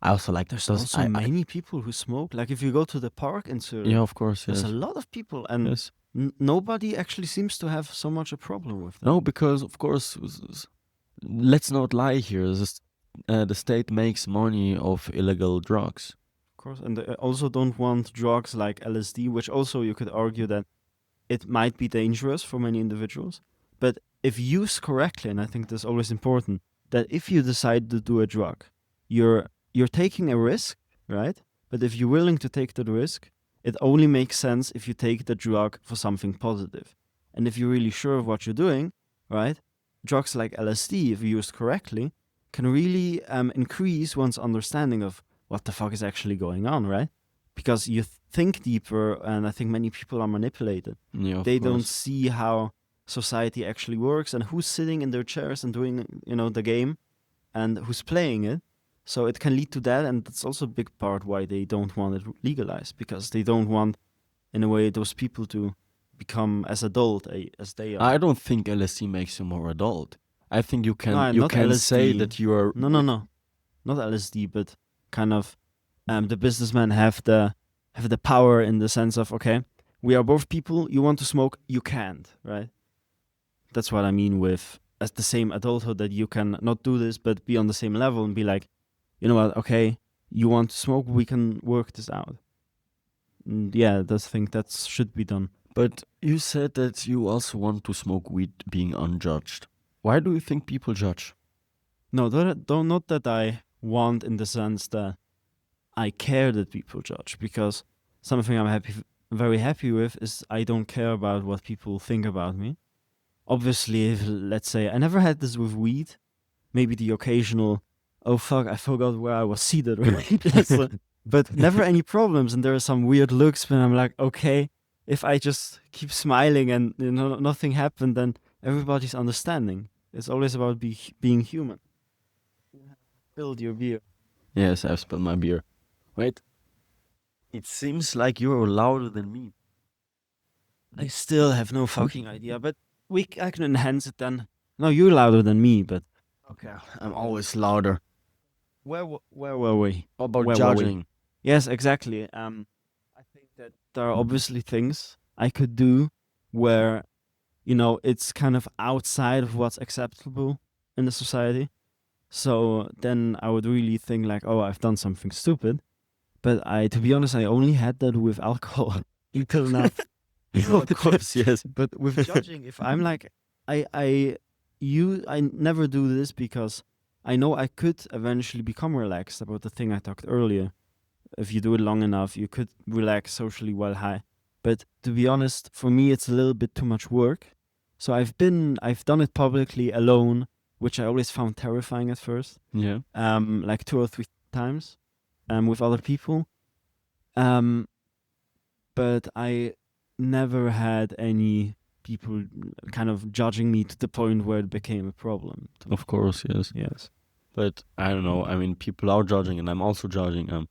also like There's those. also many people who smoke. Like if you go to the park in Zurich, Yeah, of course, there's yes. a lot of people, and Yes. nobody actually seems to have so much a problem with that. No, because of course, let's not lie here. The state makes money off illegal drugs. Of course, and they also don't want drugs like LSD, which also you could argue that it might be dangerous for many individuals. But if used correctly, and I think that's always important, that if you decide to do a drug, you're taking a risk, right? But if you're willing to take that risk, it only makes sense if you take the drug for something positive. And if you're really sure of what you're doing, right, drugs like LSD, if used correctly, can really increase one's understanding of what the fuck is actually going on, right? Because you think deeper, and I think many people are manipulated. Yeah, of They don't course. see how society actually works and who's sitting in their chairs and doing, the game, and who's playing it. So it can lead to that, and that's also a big part why they don't want it legalized, because they don't want, in a way, those people to become as adult as they are. I don't think LSD makes you more adult. I think you No, you not can say LSD. that you are. No, not LSD, but kind of, the businessmen have the power in the sense of, okay, we are both people. You want to smoke, you can't, right? That's what I mean with as the same adulthood, that you can not do this, but be on the same level and be like, you know what, okay, you want to smoke, we can work this out. And yeah, I think that should be done. But you said that you also want to smoke weed being unjudged. Why do you think people judge? No, don't not that I want, in the sense that I care that people judge, because something I'm very happy with is I don't care about what people think about me. Obviously, if, let's say, I never had this with weed, maybe the occasional, oh fuck, I forgot where I was seated, right? But never any problems, and there are some weird looks when I'm like, okay, if I just keep smiling and nothing happened, then everybody's understanding. It's always about being human. Build your beer. Yes, I've spilled my beer. Wait. It seems like you're louder than me. I still have no fucking idea, but I can enhance it then. No, you're louder than me, but Okay, I'm always louder. where were we? About Where were we? judging. Yes, exactly. I think that there are obviously things I could do where, it's kind of outside of what's acceptable in the society. So then I would really think like, oh, I've done something stupid. But to be honest, I only had that with alcohol until now. Of course, yes. But with judging, if I'm like, I never do this because I know I could eventually become relaxed about the thing I talked earlier. If you do it long enough, you could relax socially while high. But to be honest, for me, it's a little bit too much work. So I've done it publicly alone, which I always found terrifying at first. Yeah. Like 2 or 3 times, with other people. But I never had any people kind of judging me to the point where it became a problem. Of course, yes. Yes. But I don't know. I mean, people are judging, and I'm also judging. I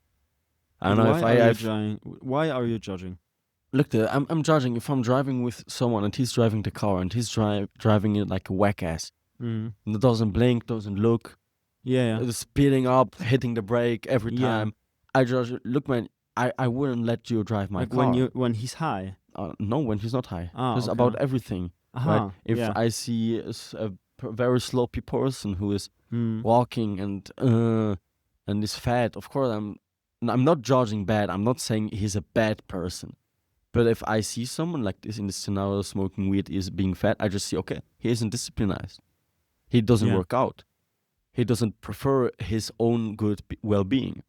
But don't know why if are you I've judging? Why are you judging? look. I'm judging if I'm driving with someone and he's driving the car and he's driving it like a whack ass. Mm. And doesn't blink, doesn't look, Yeah. speeding up, hitting the brake every Yeah. time. I judge. Look, man, I wouldn't let you drive my Like car. when he's high. No, when he's not high. Ah, Just okay. about everything. Aha. Right? If Yeah. I see a very sloppy person who is Mm. walking and is fat, of course I'm not judging bad. I'm not saying he's a bad person. But if I see someone like this in this scenario, smoking weed, is being fat, I just see, okay, he isn't disciplined. He doesn't Yeah. work out. He doesn't prefer his own good well-being.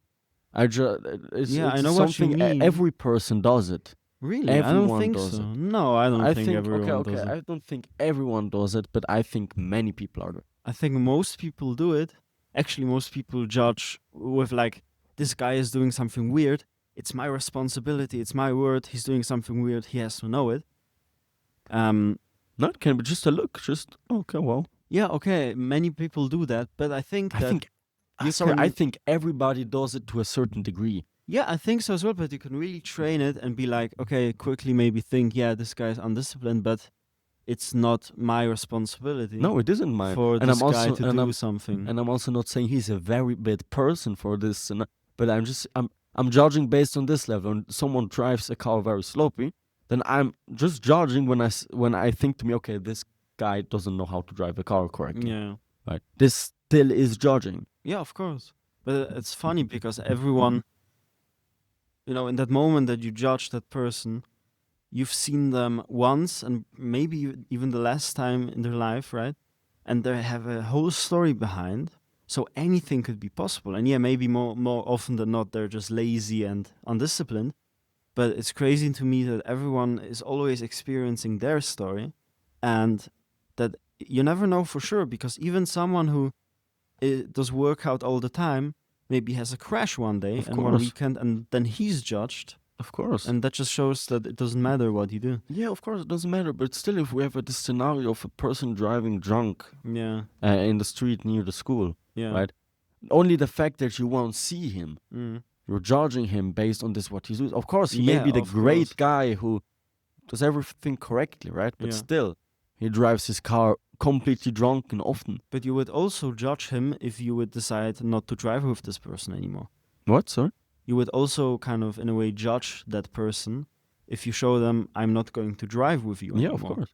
It's I know what you something mean. every person does it. Really? I don't Everyone think does so. it. No, I don't I think everyone okay, does it. I don't think everyone does it, but I think many people are. I think most people do it. Actually, most people judge with like, this guy is doing something weird. It's my responsibility. It's my word. He's doing something weird. He has to know it. No, it can be just a look. Just okay, well. Yeah, okay. Many people do that, but I think that I think everybody does it to a certain degree. Yeah, I think so as well. But you can really train it and be like, okay, quickly maybe think, yeah, this guy's undisciplined, but it's not my responsibility. No, it isn't mine. For and this I'm guy also to do something. And I'm also not saying he's a very bad person for this. But I'm judging based on this level. When someone drives a car very sloppy, then I'm just judging when I think to me, okay, this guy doesn't know how to drive a car correctly. Yeah. Right. This still is judging. Yeah, of course. But it's funny because everyone, in that moment that you judge that person, you've seen them once and maybe even the last time in their life, right? And they have a whole story behind. So anything could be possible. And yeah, maybe more often than not, they're just lazy and undisciplined. But it's crazy to me that everyone is always experiencing their story, and that you never know for sure, because even someone who does workout all the time maybe has a crash one day Of and one course. weekend, and then he's judged. Of course. And that just shows that it doesn't matter what you do. Yeah, of course, it doesn't matter. But still, if we have this scenario of a person driving drunk Yeah. in the street near the school, Yeah. right? Only the fact that you won't see him, Mm. you're judging him based on this what he's doing. Of course, he may Yeah, be the of great course. guy who does everything correctly, right? But Yeah. still, he drives his car completely drunk and often. But you would also judge him if you would decide not to drive with this person anymore. What, sir? You would also kind of, in a way, judge that person if you show them, I'm not going to drive with you Yeah, anymore. of course.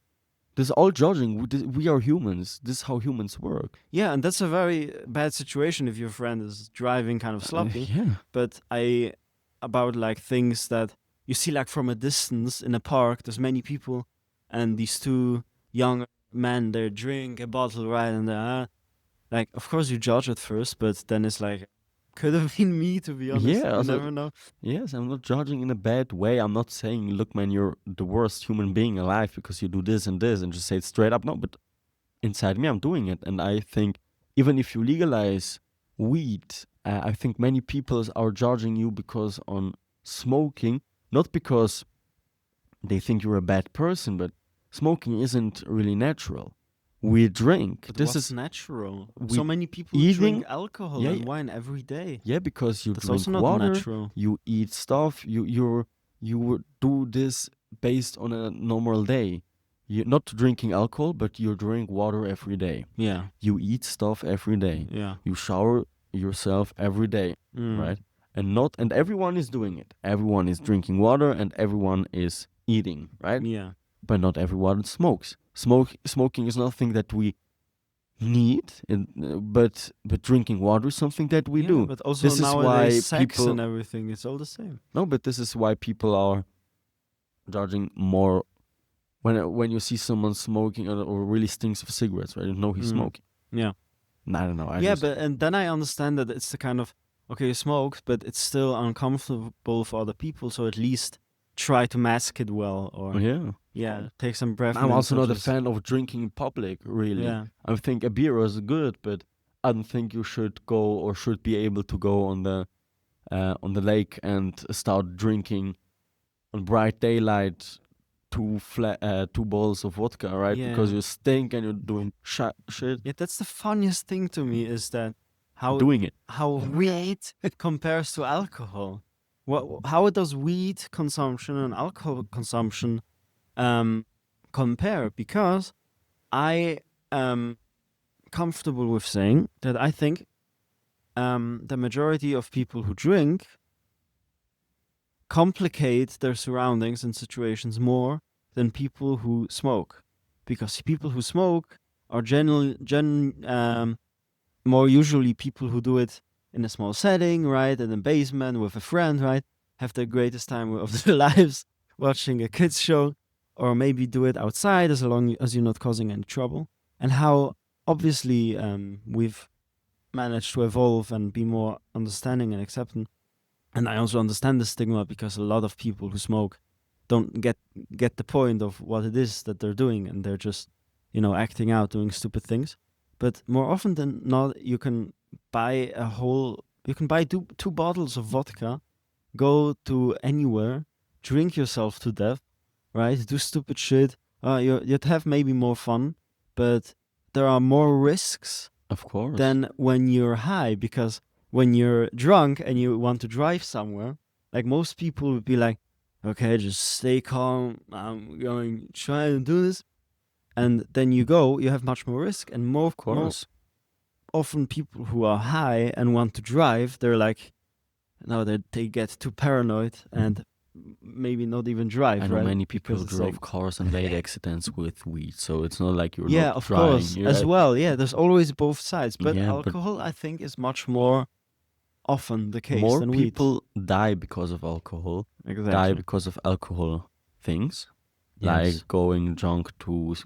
This is all judging. We are humans. This is how humans work. Yeah, and that's a very bad situation if your friend is driving kind of sloppy. Yeah. But about like things that you see like from a distance in a park, there's many people, and these two young men, they drink a bottle, right? And they're like, of course you judge at first, but then it's like, could have been me, to be honest. Yeah, You also- never know. Yes, I'm not judging in a bad way. I'm not saying, look, man, you're the worst human being alive because you do this and this, and just say it straight up. No, but inside me, I'm doing it. And I think even if you legalize weed, I think many people are judging you because on smoking, not because they think you're a bad person, but smoking isn't really natural. We drink. But This what's is natural? we So many people eating- drink alcohol Yeah, and yeah. wine every day. yeah, because you That's drink also not water, natural. you eat stuff, you do this based on a normal day. You're not drinking alcohol, but you drink water every day. Yeah. You eat stuff every day. Yeah. You shower yourself every day, Mm. right? And everyone is doing it. Everyone is drinking water and everyone is eating, right? Yeah. But not everyone smokes. Smoking is nothing that we need, but drinking water is something that we Yeah, do. But also This is nowadays, why sex people- and everything, it's all the same. No, but this is why people are judging more when you see someone smoking or really stinks of cigarettes, right? You know he's Mm. smoking. Yeah. I don't know. And then I understand that it's the kind of, okay, you smoked, but it's still uncomfortable for other people, so at least try to mask it well, or yeah. take some breath. I'm also not a just- fan of drinking in public, really. Yeah. I think a beer is good, but I don't think you should go or should be able to go on the lake and start drinking on bright daylight two bottles of vodka, right? Yeah. Because you stink and you're doing shit. Yeah, that's the funniest thing to me, is that how Doing it. weed compares to alcohol. How does weed consumption and alcohol consumption compare? Because I am comfortable with saying that I think the majority of people who drink complicate their surroundings and situations more than people who smoke, because people who smoke are more usually people who do it in a small setting, right, in a basement with a friend, right, have the greatest time of their lives watching a kids show, or maybe do it outside as long as you're not causing any trouble. And how obviously we've managed to evolve and be more understanding and accepting. And I also understand the stigma, because a lot of people who smoke don't get the point of what it is that they're doing, and they're just, acting out, doing stupid things. But more often than not, you can buy two bottles of vodka, go to anywhere, drink yourself to death, right? Do stupid shit. You'd have maybe more fun, but there are more risks Of course. than when you're high, because when you're drunk and you want to drive somewhere, like most people would be like, okay, just stay calm, I'm going to try and do this. And then you have much more risk, and more Of course. often people who are high and want to drive, they're like, no, they get too paranoid and maybe not even drive. I know right? many people Because it's drove like- cars and made accidents with weed, so it's not like you're yeah, not of trying. course, You're as like- well. Yeah, there's always both sides, but Yeah, but- alcohol, I think, is much more often the case More than people die because of alcohol, weed. die Exactly. because of alcohol things, Yes. like going drunk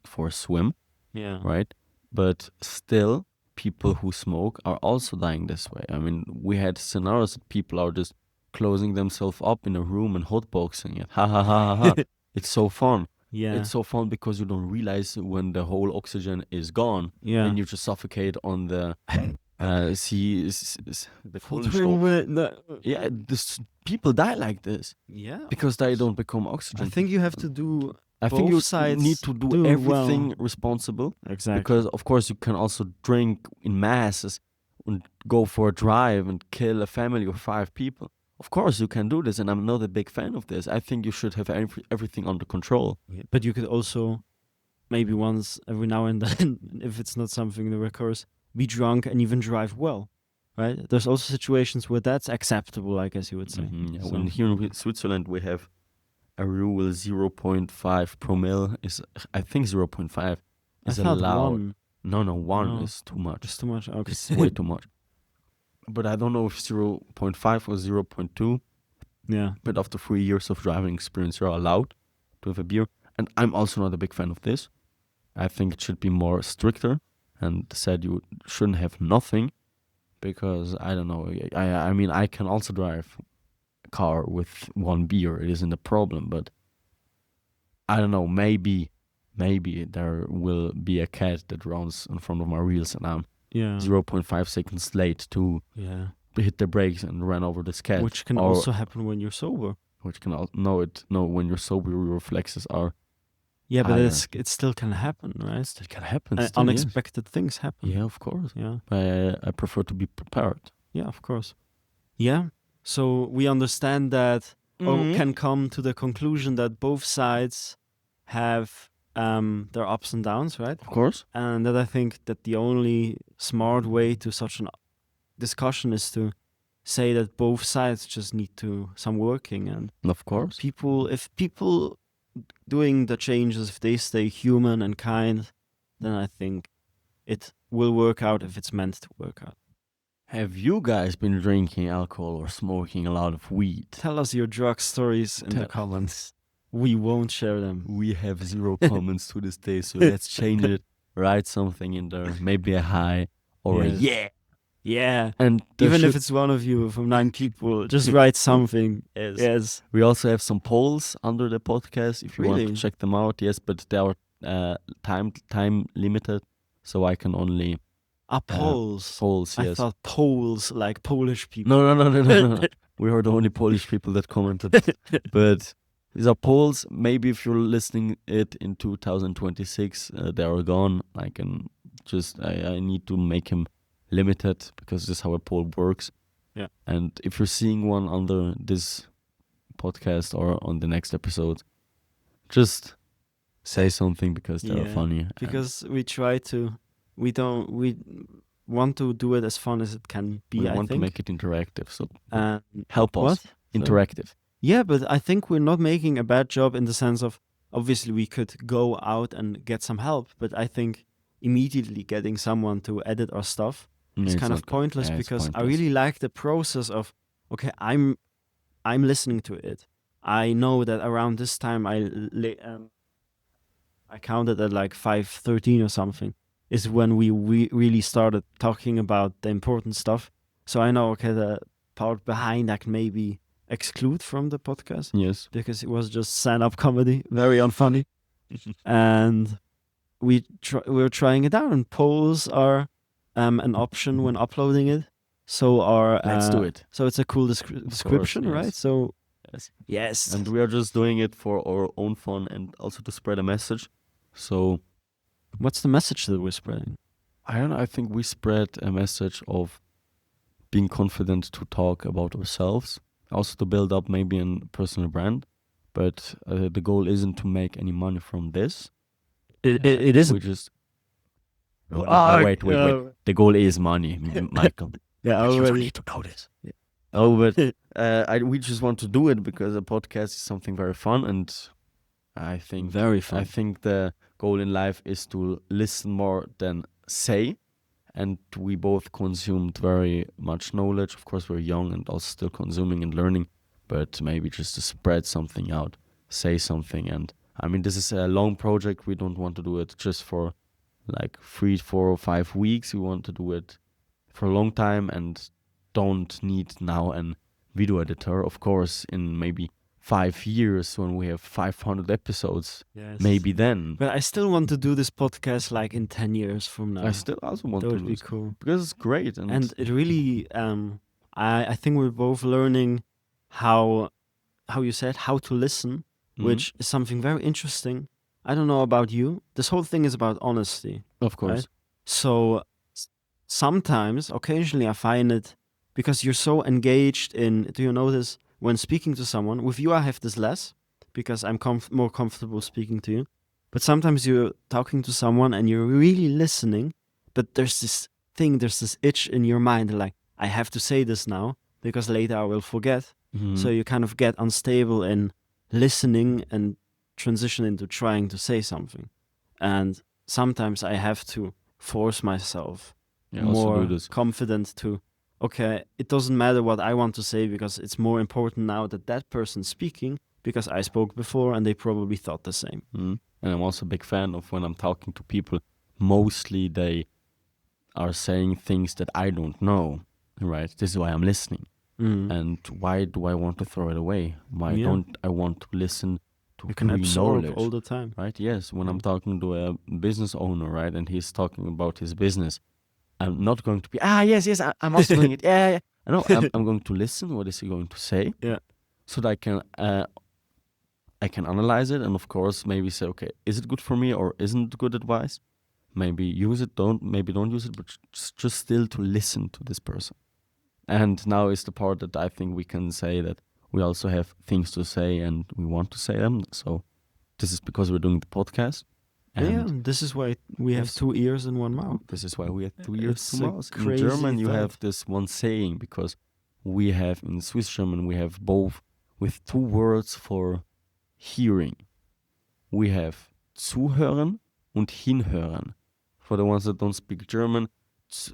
for a swim, Yeah. right? But still, people who smoke are also dying this way. I mean, we had scenarios that people are just closing themselves up in a room and hotboxing it. Ha ha ha ha ha. It's so fun. Yeah. it's so fun because you don't realize when the whole oxygen is gone Yeah. and you just suffocate on the the Faltering with yeah, people die like this yeah. because they don't become I oxygen. think you have to do I think both you sides need to do well. everything responsible, Exactly. because of course you can also drink in masses and go for a drive and kill a family of 5 people. Of course you can do this, and I'm not a big fan of this. I think you should have everything under control. But you could also maybe once every now and then, if it's not something that recurs, be drunk and even drive well, right? There's also situations where that's acceptable, I guess you would say. Yeah. So- When here in Switzerland we have a rule 0.5 promille is, I think 0.5 I is thought allowed. 1 No, 1 No. is too much. is too much. Okay. It's way too much. But I don't know if 0.5 or 0.2. Yeah. But after 3 years of driving experience, you're allowed to have a beer. And I'm also not a big fan of this. I think it should be more stricter and said you shouldn't have nothing, because I don't know. I mean, I can also drive a car with 1 beer. It isn't a problem, but I don't know. Maybe there will be a cat that runs in front of my wheels and I'm Yeah. 0.5 seconds late to Yeah. hit the brakes and run over this cat. Which can Or- also happen when you're sober. which can no, when you're sober, your reflexes are. Yeah, but Higher. it still can happen, right? It can happen. And Still, yes. unexpected things happen. Yeah, of course. Yeah. I prefer to be prepared. Yeah, of course. Yeah. So we understand that, or can come to the conclusion that both sides have their ups and downs, right? Of course. And that I think that the only smart way to such a discussion is to say that both sides just need to some working, and Of course. if people doing the changes, if they stay human and kind, then I think it will work out if it's meant to work out. Have you guys been drinking alcohol or smoking a lot of weed? Tell us your drug stories in the Tell- comments. We won't share them. We have 0 comments to this day, so let's change it. Write something in there, maybe a hi or Yes. a yeah. Yeah. And there Even if should- it's one of you from 9 people, just write something. Yes. Yes. We also have some polls under the podcast if you want Really? to check them out. Yes, but they are time limited, so I can only Polls. polls. I Yes. thought polls like Polish people. No. We are the only Polish people that commented. But these are polls. Maybe if you're listening it in 2026, they are gone. I can just I need to make him limited, because this is how a poll works. Yeah. And if you're seeing one under this podcast or on the next episode, just say something, because they're Yeah, funny. Because we try to, we want to do it as fun as it can be. We I want to think. make it interactive, so And help us. what? Sorry? Interactive. Yeah, but I think we're not making a bad job in the sense of, obviously we could go out and get some help, but I think immediately getting someone to edit our stuff is It's kind of not- pointless, yeah, it's because I pointless. really like the process of, okay, I'm listening to it. I know that around this time I counted at like 5:13 or something is when we really started talking about the important stuff. So I know, okay, the part behind that maybe exclude from the podcast, Yes. because it was just stand-up comedy, very unfunny. And we're trying it out, and polls are an option when uploading it. So are Let's do it. So it's a cool description, right? yes. So Yes. yes, And we are just doing it for our own fun and also to spread a message. So what's the message that we're spreading? I don't know. I think we spread a message of being confident to talk about ourselves, also to build up maybe a personal brand. But the goal isn't to make any money from this. It isn't. We just. Wait. The goal is money, Michael. Yeah, But you don't already. need to know this. Yeah. Oh, but we just want to do it because a podcast is something very fun, and I think Very fun. I think the goal in life is to listen more than say, and we both consumed very much knowledge. Of course, we're young and also still consuming and learning, but maybe just to spread something out, say something. And I mean, this is a long project. We don't want to do it just for like 3, 4, or 5 weeks. We want to do it for a long time and don't need now an video editor. Of course, in maybe 5 years when we have 500 episodes, Yes. maybe then. But I still want to do this podcast like in 10 years from now. I still also want That to would do be this cool. because it's great. And it really, I think we're both learning how you said, how to listen, Mhm. which is something very interesting. I don't know about you. This whole thing is about honesty. Of course. Right? So sometimes, occasionally I find it, because you're so engaged in, do you notice, when speaking to someone, with you I have this less, because I'm more comfortable speaking to you. But sometimes you're talking to someone and you're really listening, but there's this thing, there's this itch in your mind, like, I have to say this now, because later I will forget. Mhm. So you kind of get unstable in listening and transition into trying to say something. And sometimes I have to force myself Yeah, I also do more this. confident to, okay, it doesn't matter what I want to say, because it's more important now that that person's speaking, because I spoke before and they probably thought the same. Mhm. And I'm also a big fan of when I'm talking to people, mostly they are saying things that I don't know, right? This is why I'm listening. Mm. And why do I want to throw it away? Why Yeah. don't I want to listen to You can absorb knowledge, all the time. right? Yes, when I'm Yeah. talking to a business owner, right, and he's talking about his business, I'm not going to be, yes, I'm also doing it. Yeah. No, I'm going to listen. What is he going to say? Yeah. So that I can analyze it, and of course maybe say, okay, is it good for me or isn't it good advice? Maybe use it, maybe don't use it, but just still to listen to this person. And now is the part that I think we can say that we also have things to say and we want to say them. So this is because we're doing the podcast. And Yeah, this is why we have Yes. 2 ears and 1 mouth. this is why we have 2 ears, It's 2 a mouths. In crazy German, you thought. have this one saying, because we have in Swiss German, we have both with 2 words for hearing. We have zuhören und hinhören. For the ones that don't speak German,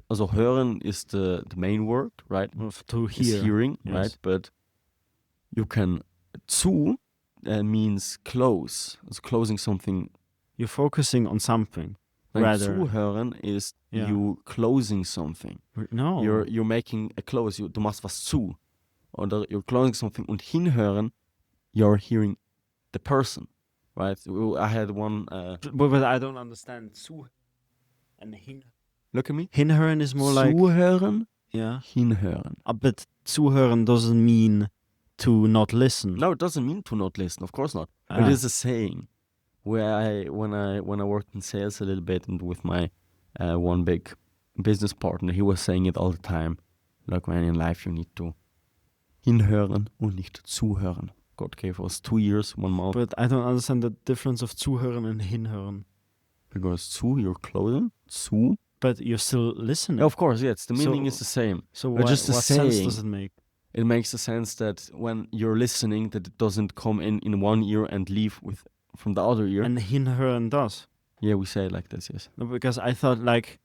also hören is the main word, right? To Is hear. hearing, Yes. right? But you can, zu means close. It's closing something. You're focusing on something. And Rather, zuhören is Yeah. you closing something. no. You're making a close. Du machst was zu. Oder you're closing something. Und hinhören, you're hearing the person, right? I had one. But I don't understand. Zu and hin. Look at me. Hinhören is more like. Zuhören, Yeah. hinhören. But zuhören doesn't mean to not listen. No, it doesn't mean to not listen. Of course not. But Ah. it is a saying. Where when I worked in sales a little bit and with my one big business partner, he was saying it all the time. Like, man, in life you need to hinhören und nicht zuhören. God gave us 2 ears, 1 mouth. But I don't understand the difference of zuhören and hinhören. Because zu, you're closing. Zu. But you're still listening. Yeah, of course, yes. The meaning So- is the same. So But what, just the what sense saying. does it make? It makes a sense that when you're listening, that it doesn't come in one ear and leave from the other ear. And hinhören does. Yeah, we say it like this, yes. No, because I thought like,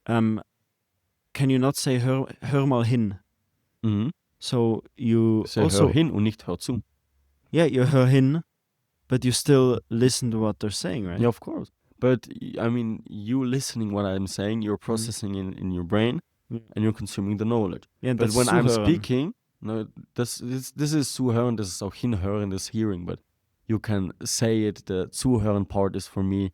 can you not say hör mal hin? Mhm. So you Say also hör hin und nicht hör zu. yeah, you hör hin, but you still listen to what they're saying, right? Yeah, of course. But I mean, you listening what I'm saying, you're processing in your brain, Mm. and you're consuming the knowledge. Yeah, But that's when I'm zuhören. speaking, no, this is zuhören, this is auch hinhören, this hearing. But you can say it. The zuhören part is for me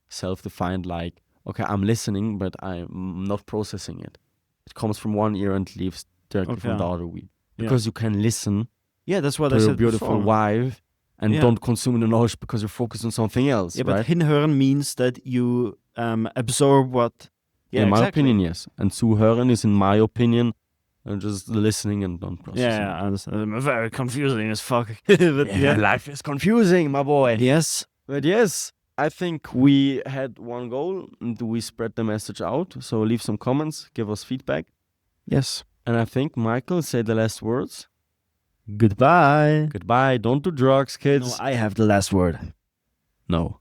self-defined. Like, okay, I'm listening, but I'm not processing it. It comes from one ear and leaves directly from the Okay. other ear. Because you can listen Yeah, that's what to I your said beautiful before. wife and Yeah. don't consume the knowledge because you're focused on something else, Yeah, right? but hinhören means that you absorb what. Yeah, in my exactly. opinion, yes. And zuhören is, in my opinion, just listening and don't processing. Yeah, I understand. Very confusing as fuck. But yeah. Life is confusing, my boy. Yes. But yes, I think we had one goal, and we spread the message out. So leave some comments, give us feedback. Yes. And I think Michael said the last words. Goodbye. Goodbye. Don't do drugs, No, kids. I have the last word. No.